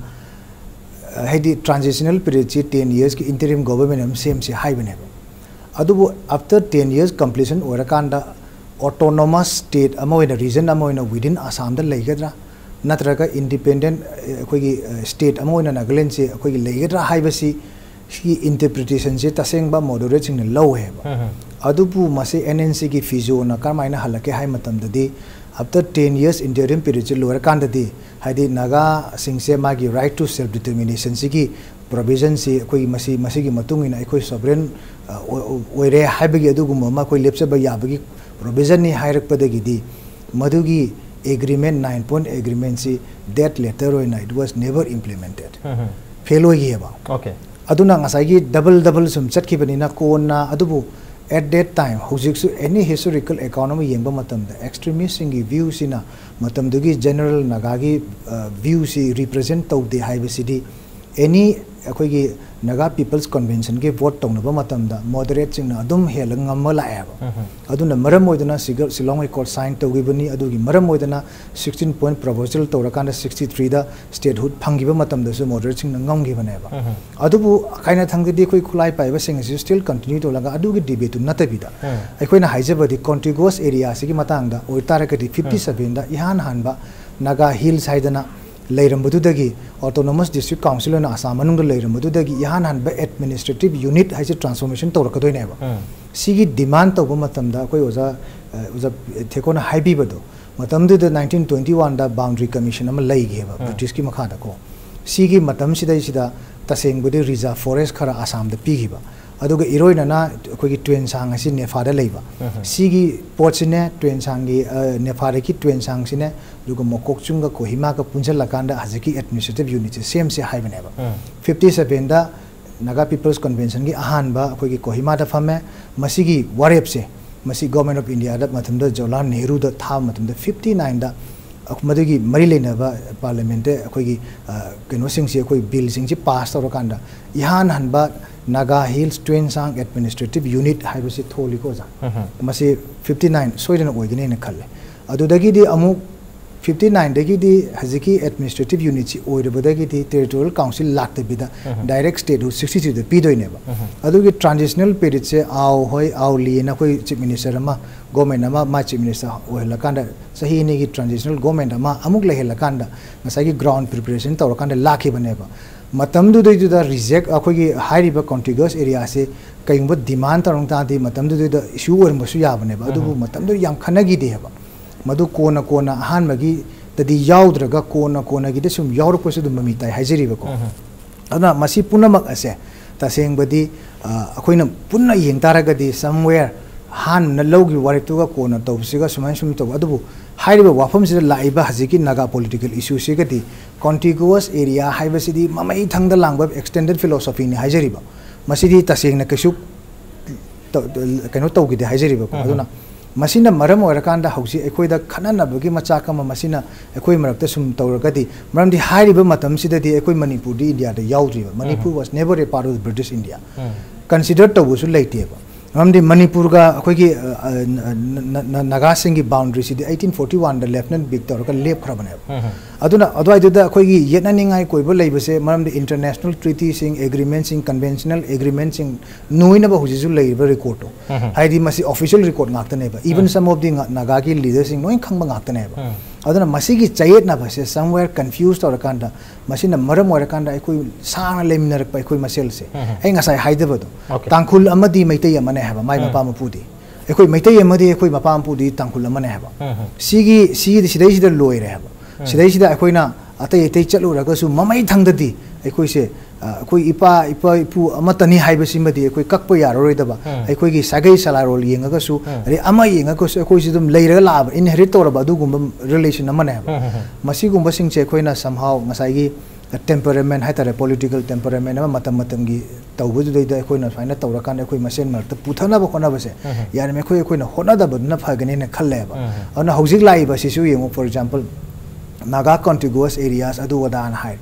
हाइडी ट्रांजिशनल पीरियड सी 10 इयर्स की इंटरिम गवर्नमेंट हम सेम से हाइबने अदुबो आफ्टर 10 इयर्स कंप्लीशन ओरकांडा ऑटोनोमस स्टेट अमोइना रीजन अमोइना विदिन आसाम द लेगद्रा नत्रगा इंडिपेंडेंट अखोगी स्टेट अमोइना नागालैंड से अखोगी लेगद्रा हाइबसी की इंटरप्रिटेशन से तसेंगबा मॉडरेट सिंग लो है अदुबु मसे NNC की फिजो न करमाइना हलके हाइ मतमददी आफ्टर 10 इयर्स इंटरिम पीरियड से लोअर कांददी हाइदी नागा सिंग से मागी राइट टू सेल्फ डिटरमिनेशन से की प्रोविजन से कोई मसी की मतुंग इन कोई सॉवरेन ओइरे हाइबगी अदुगुम मा कोई लेप्से ब याबगी प्रोविजन नि हाइरक पदगिदी मधुगी एग्रीमेंट 9 पॉइंट एग्रीमेंट से दैट लेटर ओइना it was never implemented fail होइबा ओके अदुना ngasai double sum chatkhibani कोना अदुबु at that time hojiksu any historical economy yengba matamda extremist singi view sina matamdugi general nagagi view si represent tawde haibasidi any akoigi naga people's convention ge vote tawnaba matamda moderate singna adum helangamma laeba aduna maram oidana Silong High Court sign tawgibani adugi maram oidana 16 point proposal tawrakanda 63 da statehood phangiba matamda su moderate singna ngamgibaneba adubu kaina thangdi koi khulai paiba sing still continue to laga adugi debate tu natabida aikoina haijabadi contiguous area sigi matangda oitarakadi 57 da ihan hanba naga hills haidana leirambudugi autonomous district council na asam manung leirambudugi ihan hanba administrative unit haise transformation tawrakadoineba sigi demand tawba matamda koi oza Theko na haibi bado matamdu da 1921 da boundary commission ama laigeba British ki makha da ko sigi matam sida taseng budi reserve forest khara asam da pigiba aduga iroina na koi ki twin sang asi nefa da leiba sigi potsine twin sang gi nefa ki twin sang sine duga mokok chunga ko hima ka punjal lakanda haziki administrative unit same se haibaneba 57 da naga people's convention gi ahan ba koi ki kohima da fame masigi warep se masi government of India da matamda Jawaharlal Nehru da tha matamda 59 da madagi mari leinaba parliament koi ki keno sing se koi bill sing ji pass tawrakanda ihan hanba Naga Hills Twin Sang Administrative Unit haibasi tholi ko ja masi 59 soidena oigine ne khalle adudagi di amu 59 dagi haziki administrative unit chi oirabadagi territorial council lakte bida direct state who 63 the pido neba adugi transitional period se aw hoi aw li na koi chief minister ama government ama ma chief minister ohela kanda sahi ni gi transitional government ama amuk lehela kanda ngasagi ground preparation tawra kanda lakhi baneba matam du da reject akogi high contiguous area se kaingba demand tarong ta di matam du da issue or masu ya baneba adu matam du yam khanagi de heba madu kona kona ahan magi tadi yaudra kona gi de sum yaur ko se dum mami tai hajiri ba ko ana masi punamak ase taseng badi akoina punna yeng taraga di somewhere han na logi wari tu ga kona tawsi ga suman sum to adu hairiba wafam se laiba haziki naga political issue se ga di contiguous area haiba se di mamai thangda langba extended philosophy ni hajiri ba masi di taseng na kesu kano tawgi de hajiri ba ko aduna masina maram orakanda hausi ekoida khanana bagi macha kama masina ekoi marakta sum tawragadi maram di hairiba matam sida di ekoi Manipur di India da yaudri Manipur was never a part of the British India considered to was laite ba maram di Manipur ga ekoi gi Naga Singh boundary sidi 1841 da lieutenant big tawra ka lep khra bane aduna adwai da ekoi gi yetna ningai koiba leibase maram di international treaty sing agreement sing conventional agreement sing noina ba hujisu leiba record to haidi masi official record ngakta ne ba even some of the Naga ki leaders sing noin khangba ngakta ne ba aduna masi gi chayet na ba se somewhere confused or kanda masina maram or kanda ekoi sana leminar pa ekoi masel se ai ngasai haida ba do tangkhul amadi maitai amane haba mai mapa mapudi ekoi maitai amadi ekoi mapa mapudi tangkhul amane haba sigi sidai sida loi re haba sidai sida ekoi na atai atai chalu raga su mamai thangdadi ekoi se ekoi ipa ipu amatani haiba simadi ekoi kakpa yaroi da ba ekoi gi sagai salarol yenga su re ama yenga ko ekoi sidum leira la inherit tor ba du gum relation amane haba masi gum sing che ekoi na somehow ngasai gi temperament haitare political temperament ama matam gi tawbu du da ekoi na faina tawra kan ekoi masen mar ta puthana ba khona ba se yar me ekoi na hona da ba na phagane na khalle ba ana hojik lai ba sisu yengo for example Naga contiguous areas adu wadan hai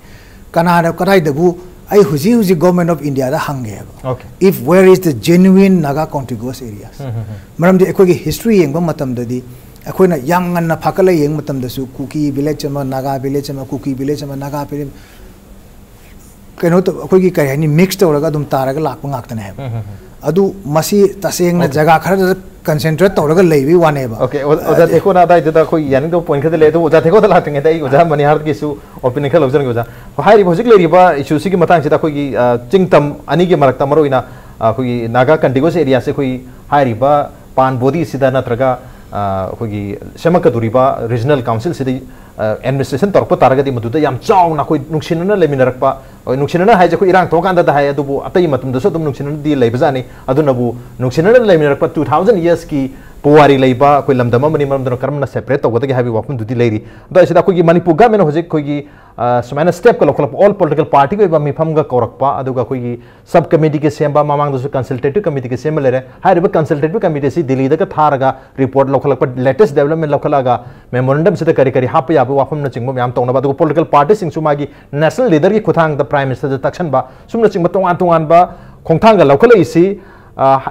kanada kadai dabu ai huji government of India da hange okay if where is the genuine Naga contiguous areas maram de ekoi history yengba matam da di ekoi na yam ngan na phakala yeng matam da su Kuki village ma Naga village ma Kuki village ma Naga village keno to ekoi gi kai ni mixed oraga dum taraga lakpa ngakta ne adu masi taseng na jaga khara concentrate tawraga leibi wane ba okay oja Theko na dai da koi yani do point khade le to oja Theko da lating dai oja Manihar ki su opinion khal oja oja hai ri hojik le ri ba issue si ki matang sida koi gi chingtam ani gi marakta maroina koi Naga contiguous area se koi hai ri ba pan body sida na traga koi gi semaka duri ba regional council sida administration torpo taragadi maduda yam chaw na koi nungsinana leminar pa nungsinana hai ja koi irang to kan da hai adu atai matum da so dum nungsinana di leibajani adu nabu nungsinana leminar pa 2000 years ki puwari leiba koi lamdama mani maram da karam na separate to gada gi habi wapun dudi leiri da sida koi gi Manipur ga men hojik koi gi sumaina step ka lokal all political party ko ba mi pham ga korakpa adu ga koi gi sub committee ke semba mamang da su consultative committee ke sem lere hai ri ba consultative committee si delhi da ka tharaga report lokal pa latest development lokal ga memorandum sida kari hap ya ba wapum na chingba yam tong na ba du political party sing su magi national leader ki khuthang da prime minister da takshan ba sum na chingba tongan ba khongthang ga lokal isi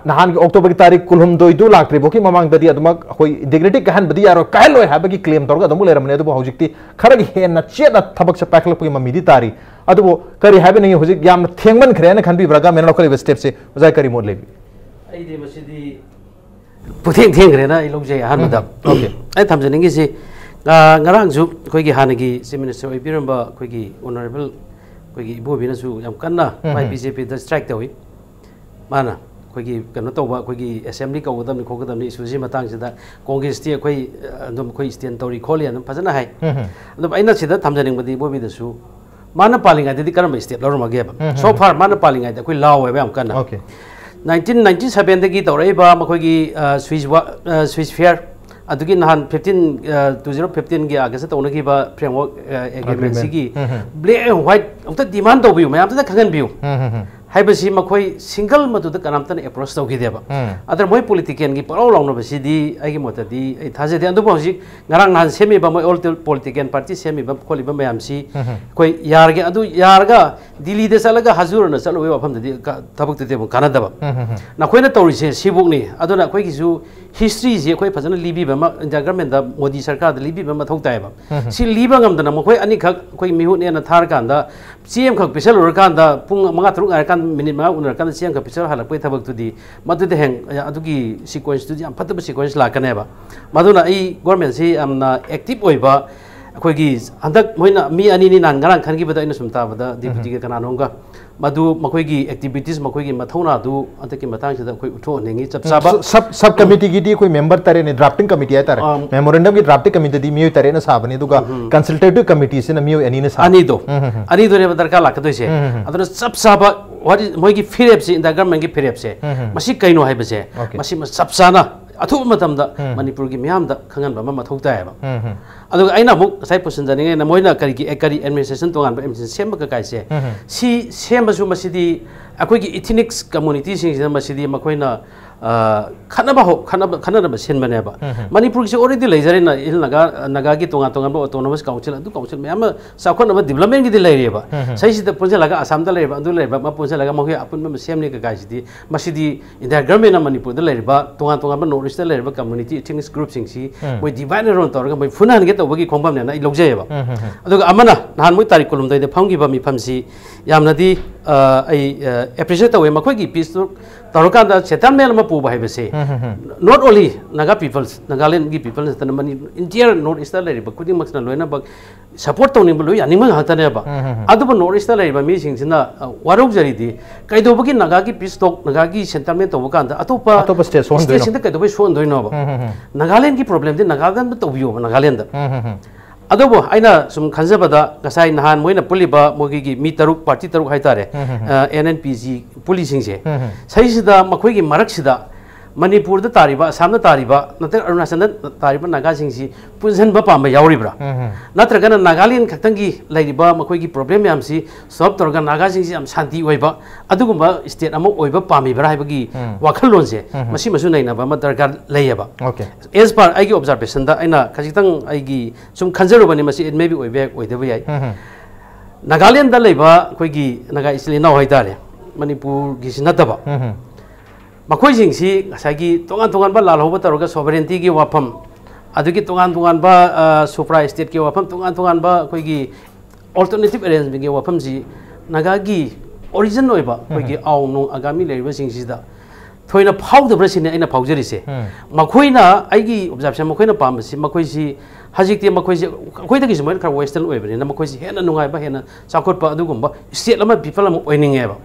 nahan ki October ki tarik kulhum doidu lakri boki mamang dadi aduma koi integrity kahan badi yaro kailo hai ba ki claim torga adumu leram ne adu hojikti kharagi he na cheda thabak se paklap ki mamidi tari adu kari habe nei hojik yam thengman khre na khan bi braga men lokal step se ozai kari mod lebi ai de masidi putheng khre na ilong je han madam okay ai thamjani gi si ngarang ju koi gi hanagi chief minister oi biramba koi gi honorable koi gi ibo bina su yam kanna mai BJP da strike tawi mana koi gi kano tawba koi gi assembly ka udam ni khogadam ni isuji matang sida congress ti koi andom koi stand tori kholi andom phajana hai andom aina sida thamjaning badi bo bi da su mana palinga di karam state lor ma ge ba so far mana palinga da koi law ba am kana okay 1997 da gi tawrai ba ma koi gi swiss fair adugi nahan 2015 gi agasa tawna gi ba framework agreement sigi black and white amta demand do biu mayam ta khangan biu haibasi makoi single madu da kanamtan approach tawgi deba adar moi politician gi paro lawna basi di agi mota di ai thaje de andu bausi ngarang nahan semi ba moi all politician party semi ba kholi ba mayam si koi yar ge adu yar ga Delhi de salaga hazur na salo wa pham de thabuk te kanada ba na koi na tawri se sibuk ni aduna koi gi su history je khoi phajana libi ba India government da Modi sarkar da libi ba mathau tai ba si liba ngam da khoi ani khak khoi mihu ne na thar kan da CM khak pisal ur kan da pung manga truk ar kan minute ma unar kan CM khak pisal halak pai thabak tu di madu de heng adugi sequence tu di am phataba sequence la kan ba maduna ai government si amna active oi ba khoi gi andak moina mi ani ni nan garang khan gi bada ina sumta bada deputy ke kana nonga madu makhoi gi activities makhoi gi mathona du ataki matang sida khoi utho nengi chap saba sub committee gi di koi member tare ne drafting committee ay tare memorandum gi drafting committee di mi tare na sabani duga consultative committee se na mi ani ne sa ani do re badar ka lakadoi se aduna sub saba what is moi gi firep se in the government gi firep se masi kaino hai base masi sub sana athu matam da Manipur gi miam da khangan ba ma thok ta ba aduga aina buk sai pusin jani na moina kari gi ekari administration tongan ba emission sem ka kai se si sem basu masidi akoi gi ethnic community sing masidi makoina khana ba sen bane ba Manipur gi already leijare na il naga gi tonga tonga ba autonomous council adu council me ama sakhon ba development gi dilai ba sai si da punja laga assam da lai ba andu lai ba ma punja laga ma apun ma sem ni ka kai sidi masidi in the government na Manipur da lai ba tonga tonga ba north da lai ba community ethnic group sing si moi divine ron tor ga moi funan ge to ba gi khongbam na I logjai ba aduga amana nahan moi tarik kolum dai de phanggi ba mi phamsi yamna di ai appreciate tawe makhoi gi peace tarukan da settlement ma pu ba hai base not only naga peoples Nagaland gi people na mani entire north east la ba kuding maksna loina ba support to ni ba loi ani ma hata ne ba adu ba north east la ba mi sing sina warok jari di kai do ba gi naga gi peace talk naga gi settlement to ba kan da atopa station da kai do ba so ndoi no ba Nagaland gi problem de Nagaland to biyo Nagaland da adobo aina sum khanjabada gasai nahan moina puliba mogi gi mi taruk party taruk haitare NNPG policing se saisida makhoi gi marak sida Manipur da tariba samna tariba natar Arunachal da tariba naga singsi punjan ba pamba yauribra natra gana Nagaland khaktangi laiba makhoi gi problem yam si solve torga naga singsi am shanti oiba adugumba state amo oiba pami bra haibagi wakhal lon se masi masu naina ba ma darkar layaba okay as per ai gi observation da aina khajitang ai gi sum khanjaru bani masi it may be oibe oideba yai Nagaland da laiba khoi gi naga isli na hoitare Manipur gi sinataba makhoi jingsi sagi tongan tongan ba lal hoba taroga sovereignty gi wafam adugi tongan tongan ba supra state gi wafam tongan tongan ba koi gi alternative arrangement gi wafam ji naga gi origin oiba koi gi aw nong agami leiba singsi da thoina phau de brasine aina phaujari se makhoina aigi observation makhoina pamsi makhoi si hajikti makhoi si khoi da gi sumain khar western oibani na makhoi si hena nungai ba hena chakot pa adugumba state lama people am oininge ba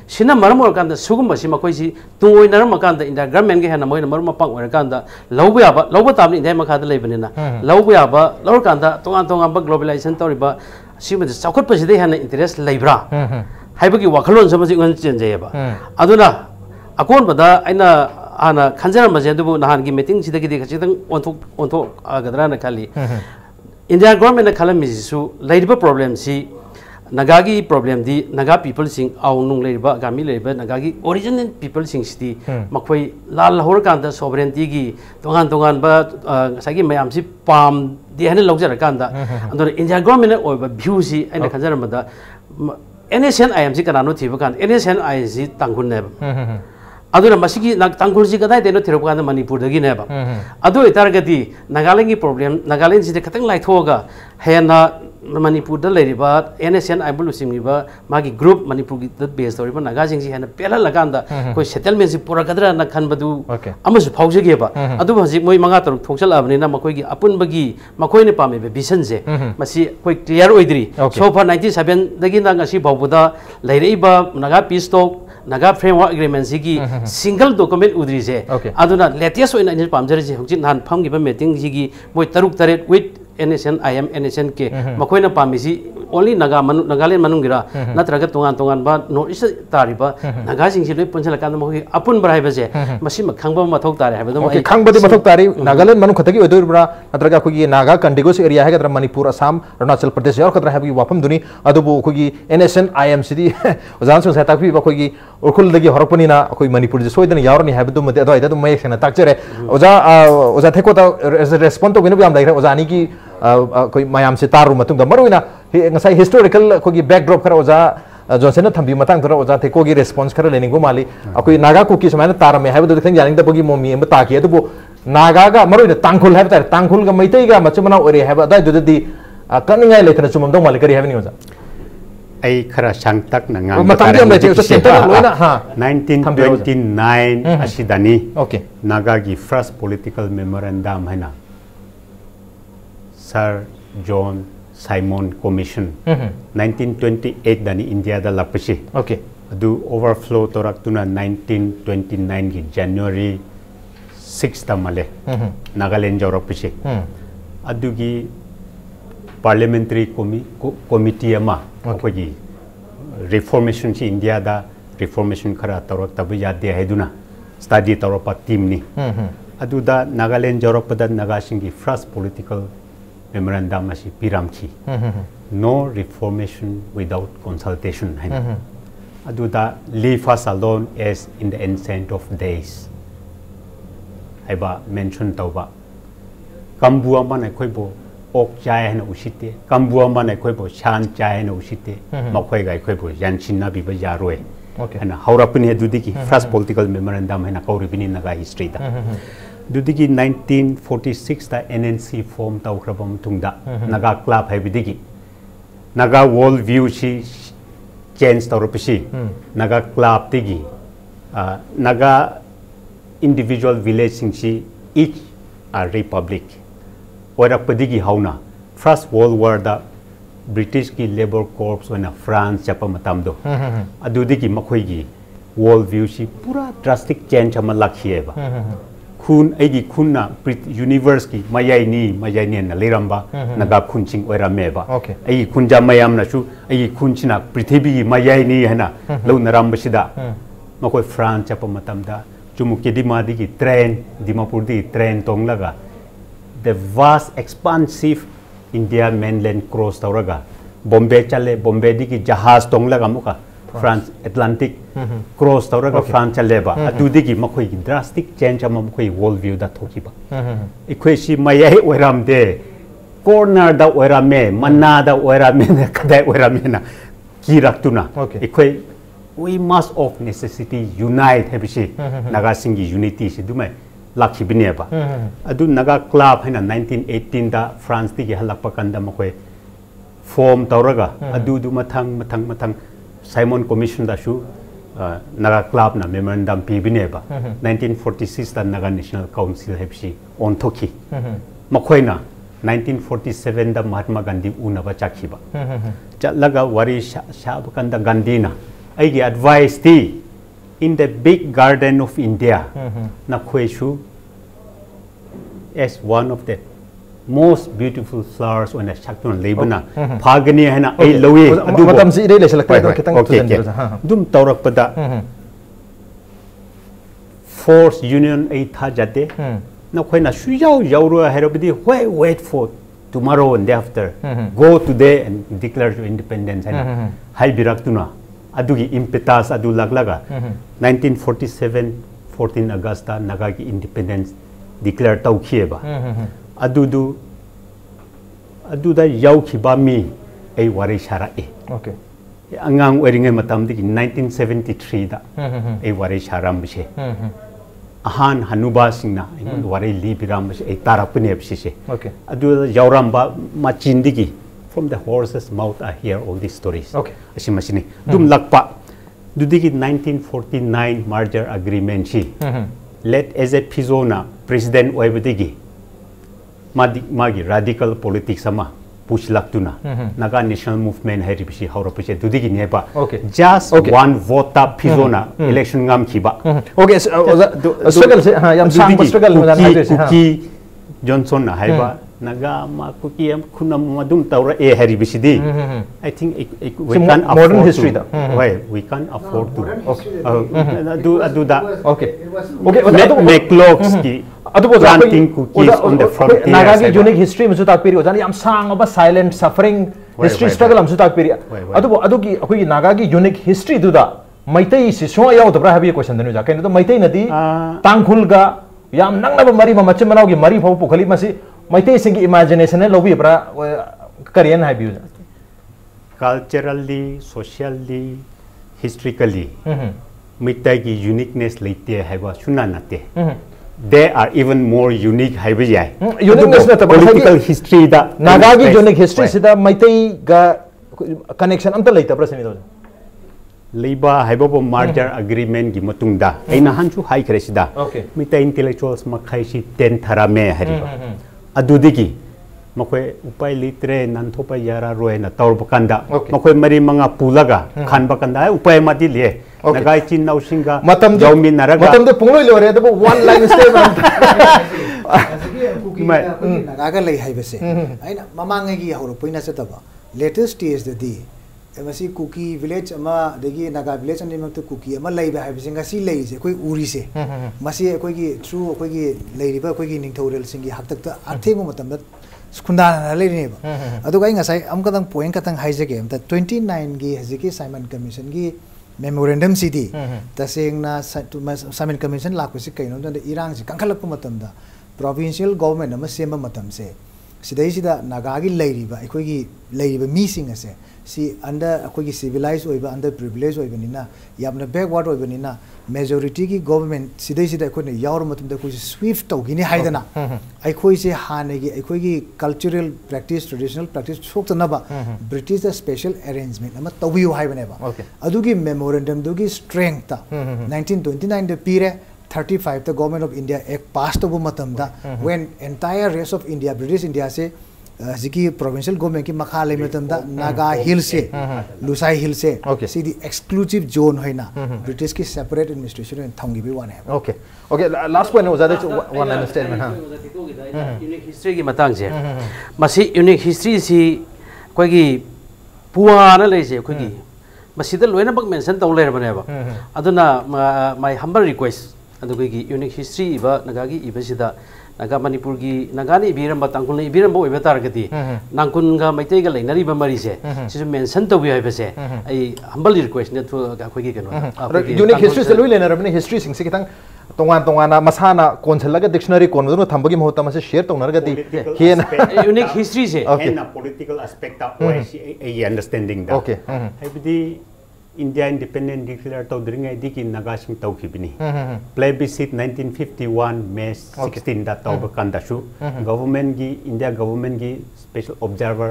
sina maramor kan da sugumba si makhoi si tungoinar makan da inda government ge hena moina marma pang oir kan da lawba tamni indai makha da leibani na lawba lawr kan da tongan tongan ba globalization toriba sima da chakot pa si de hena interest leibra haibagi wakhalon samasi ngan chenjay ba aduna akon bada aina ana khanjara maje dubu nahan gi meeting sidagi de khachitang onthok agadra na khali India government na khalam misu laiba problem si nagagi problem di naga people sing aw nung leiba gami leiba nagagi original people sing sti makhoi lal hor kan da sovereignty gi tongan ba sagi mayam si pam di hane logjara kan da andor India government oiba view si aina khanjara mada NSN IMC kanano thiba kan NSN IMC tangun ne aduna masigi tangkul ji kadai deno thiropa kan Manipur dagi ne ba adu itargati Nagaland gi problem Nagaland ji de khatang lai thoga hena Manipur da leriba NSN IMC simi ba magi group Manipur gi da base toriba naga jing ji hena pela laganda koi settlement ji pura kadra na khan badu amasu phaujage ba adu hajik moi manga taruk thongsal abni na makoi gi apun bagi makoi ne pame be vision je masi koi clear oidri so far 97 dagi na ngasi bawbuda leireiba naga peace talk naga framework agreement sigi single document udri je aduna latest oina ni pamjari je hojin han pham gi ba meeting sigi moi taruk taret with NSN IM NSN ke makoina pamisi only Nagaland manungira natraga tongan ba no is tariba naga sing si loi punjala kan mo apun brai ba je masi ma khangba ma thok tare ha ba okay khangba de ma thok tari Nagaland manu khatagi odur bra natraga khogi naga contiguous area ha gadra Manipur Assam Arunachal Pradesh yor khatra ha bi wafam duni adubu khogi NSN IM city ozan so satak bi ba khogi urkhul dagi horpani na khoi Manipur je soidan yaurni ha du mate ado ida du mai sena takjere oza theko ta respond to ginu bi am dai oza ani ki koi mayam se taru matung da maruina ngasai historical khogi backdrop khara oza Johnson thambi matang thora oja Theko gi response khara lening go mali akoi naga ku ki samana tarame haiba do thang janing da bogi momi em ta ki adu naga ga maroi da tangkhul haiba tar tangkhul ga maitai ga machmana ore haiba da do di kaningai le thana chumam dong mali kari haiba ni oja ai khara sangtak na ngang matang jam le che center loina ha 1929 asidani okay naga gi first political memorandum haina Sir John Simon Commission 1928 dani India da lapasi okay adu overflow torak tuna 1929 gi January 6 ta male Nagaland jorok pisi adu gi parliamentary committee ama ko gi reformation chi India da reformation khara torak tabu yad de heduna study toropa team ni adu da Nagaland jorok pada nagasingi first political memorandum asi piramchi no reformation without consultation adu da leave us alone as in the ancient of days aiba mention tauba kambua man khoi bo ok chai hana usite kambua man khoi bo shan chai hana usite makhoi gai khoi bo yanchinna bi ba yaroi ana haurapni adu diki first political memorandum hana kauribini naga history da dudigi 1946 ta NNC form taukrabam tungda naga club haibidigi naga world view chi change tauropisi naga club tigi naga individual village sing chi each a republic orakpadigi hauna first world war da British ki labor corps ona France chapa matamdo adudigi makhoi gi world view chi pura drastic change ama lakhieba khun aigi khunna universe ki mayai ni na leramba naga khunching oirameba aigi khunja mayam na chu aigi khunchina prithvi gi mayai ni hana lo naramba sida makoi France chapa matamda chumuke dimadi gi train Dimapur di train tonglaga the vast expansive India mainland cross tawraga Bombay chale Bombay di ki jahaz tonglaga muka France Atlantic cross tawraga France chaleba adudi gi makhoi gi drastic change ama makhoi world view da thokiba ikhoi si mayai oiramde corner da oirame manna da oirame kadai oirame na kiraktuna ikhoi we must of necessity unite hebisi naga singi unity si dumai lakhi bineba adu naga club haina 1918 da France ti gi halakpa kanda makhoi form tawraga adu du mathang Simon Commission da shu naga club na memorandum pi bineba 1946 da naga national council hebsi on thoki makhoina 1947 da Mahatma Gandhi unaba chakhiba chatlaga wari shab kanda Gandhi na aigi advice ti in the big garden of India na khweshu as one of the most beautiful flowers on a shakton lebana phagani hana ai lowi adu matam si ire le select kitang dum tawrak pada force union ai tha jate na khoina suyau yauro herobidi wait for tomorrow and day after go today and declare your independence and hai biraktuna adugi impetus adu laglaga 1947 14 August naga gi independence declare tawkhieba aduda yaukhiba mi ai wari shara e okay angang oringe matam di 1973 da ai wari sharam bise ahan hanuba singna wari li biram bise ai tarapne bise okay adu yauramba machindigi from the horse's mouth I hear all these stories okay asimashini dum lakpa dudigi 1949 merger agreement chi let as a pizona president oibdigi magi radical politics ama pushlaktuna naga national movement heribisi haurapise dudigi neba just one vote up pizona election ngam khiba okay struggle se ha yam sang struggle mo jana ki Johnson na haiba naga ma kuki am khunam madum tawra e heribisi di I think we can modern history da why we can afford to do that okay make clocks ki planting cookies on the frontier naga gi unique history mu tak peri ojana yam sang oba silent suffering history struggle am tak peri adu gi akoi naga gi unique history du da maitai si so yaw dabra habi question danu ja kain do maitai nadi tangkhul ga yam nangna ba mari ma machim manau gi mari phaw pukhali masi maitai sing gi imagination lobi bra korean habi culturally, socially, historically, mitai ki uniqueness leite haiba suna nate. They are even more unique haiba jai. Uniqueness na political history da Naga ki unique history sida mitai ga connection amta leita prasani do. Leiba haiba bo merger agreement gi matungda aina hanchu hai kresida. Mitai intellectuals makhai si 10 tharame hariba. Adudigi makoy upai litre nan thopa yara roe na taur bakanda makoy mari manga pulaga khan bakanda upai mati le nagai chin nau singa jawmin naraga matam de pungloi lore da one line statement naga lei haibase aina mamangai gi horo poina chataba latest stage da di masi cookie village ama degi naga village ani mak cookie ama lei ba haibase ngasi lei se koi uri se masi koi gi through koi gi lei riba koi gi ningthorel singi haktak ta athemu matam da skundana leini ba adu gai ngasai am kadang point katang haijage am ta 29 gi haziki Simon Commission gi memorandum city tasengna Simon Commission lakusi kaino da irang si kangkhalak matam da provincial government ama sema matam se sidai sida naga gi leiriba ekoi gi leiriba mi sing ase si under ekoi gi civilized oiba under privileged oiba nina yamna backward oiba nina majority ki government sidai sida ekoi ne yaur matum da koi swift to gini haidana ekoi se hane gi ekoi gi cultural practice traditional practice sok na ba British the special arrangement ama tawiu haibane ba adu gi memorandum du gi strength ta 1929 de pire 35 the government of India act passed over matam da when entire rest of India British India se ziki provincial government ki makha le matam da Naga Hills se Lusai Hills se see the exclusive zone hoina British ki separate administration and thongi bi one have okay last point was that one line statement ha unique history ki matang se masi unique history si koi gi puana le se koi gi masi da loina bak mention taw le bane ba aduna my humble request अदुगी unique history इबा नगागी इबसिदा नगा मणिपुर की नगानी इबिरम तांकुल इबिरम बो इबे तारगति नांकुन गा मैतै गा लेनरी बा मरी से सिसु मेंशन तबि हाइबसे आई हम्बल रिक्वेस्ट ने थु अखोगी कनो यूनिक हिस्ट्री से लुइ लेनर बने हिस्ट्री सिंग से कितंग तोंगान तोंगाना मसाना कोनसलगा डिक्शनरी कोन मदुन थंबगी महत्ता मसे शेयर तोंगनरगति हेन यूनिक हिस्ट्री से हेन political aspect of A understanding दा हाइबदी India independent declare to during a diki nagasing tawkibini. Plebiscite 1951 May 16 da tawba kandashu. Government gi India government gi special observer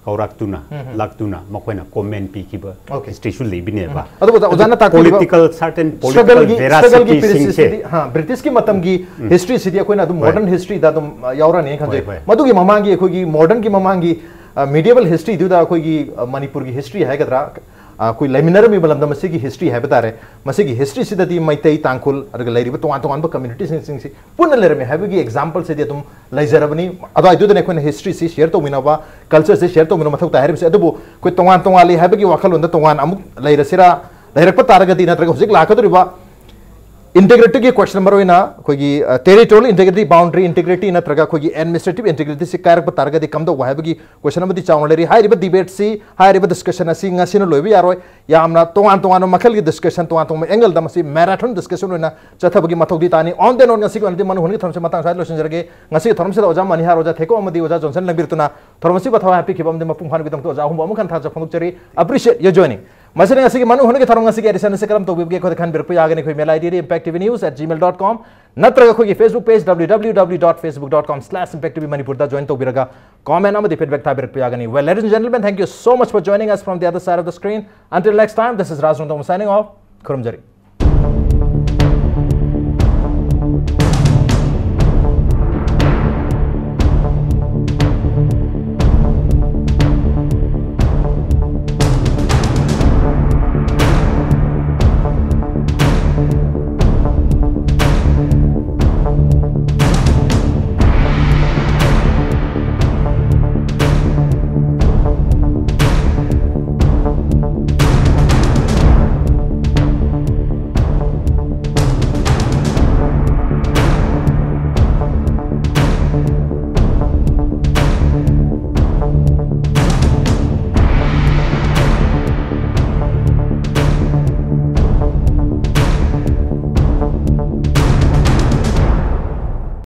kauraktuna laktuna makwena comment pi kiba history shu lebine ba. Political certain political veracity sing ha British ki matam gi history sidi akoina adu modern history da dum yaura ne khanje. Madu gi mamangi akogi modern ki mamangi medieval history du da akogi Manipur gi history hai gadra कोई laminar में बलम दम की history है बता रहे मसे की हिस्ट्री से दती मैतई तांकुल अरग लेरिब तोवान तोवान ब कम्युनिटी सिंग से पुन लेर में हैबगी एग्जांपल से दे तुम लेजरबनी अदो आइदो ने कोन हिस्ट्री से शेयर तो मिनबा कल्चर से शेयर तो मिनो मथौ ताहर से अदबो कोई तोवान तोवाली हैबगी वाखल उन तोवान अमुक लेरसिरा लेरप तारगति नत्रग हुजिक लाखदरिबा इंटीग्रिटी की क्वेश्चन नंबर होइना कोई टेरिटोरियल इंटीग्रिटी बाउंड्री इंटीग्रिटी नत्रगा कोई एडमिनिस्ट्रेटिव इंटीग्रिटी से कारक तारगति कमदो वाहबगी क्वेश्चन नंबर चाउन लेरी हाइरिबा डिबेट सी हाइरिबा डिस्कशन असि ngasiनो लोइबि यारोय यामना तोवान तोवान मखल की डिस्कशन तोवान तोम एंगल दमसी मैराथन डिस्कशन होइना चथबगी मथौदी तानी ऑन देन ऑन ngasi को मनु हुनि थरमसे मतंग साइ लोसन जरगे ngasi थरमसे ओजा मनिहार ओजा थेको अमदी ओजा जॉनसन लंबिरतुना थरमसी बथवा हैप्पी खिबम दे मपुंग फान बिदंग तो ओजा हुम अमखन था जफंग चरी अप्रिशिएट योर जॉइनिंग मसले ngasi manu hone ke tharong ngasi ke edition se karam to bibge ko khan bir pu agane khoi mail id impactvnews@gmail.com natra khoi Facebook page www.facebook.com/impactvmanipur da join to biraga comment amadi feedback tha bir pu agane. Well, ladies and gentlemen, thank you so much for joining us from the other side of the screen. Until next time, this is Raj Nongthombam signing off. Khurumjari.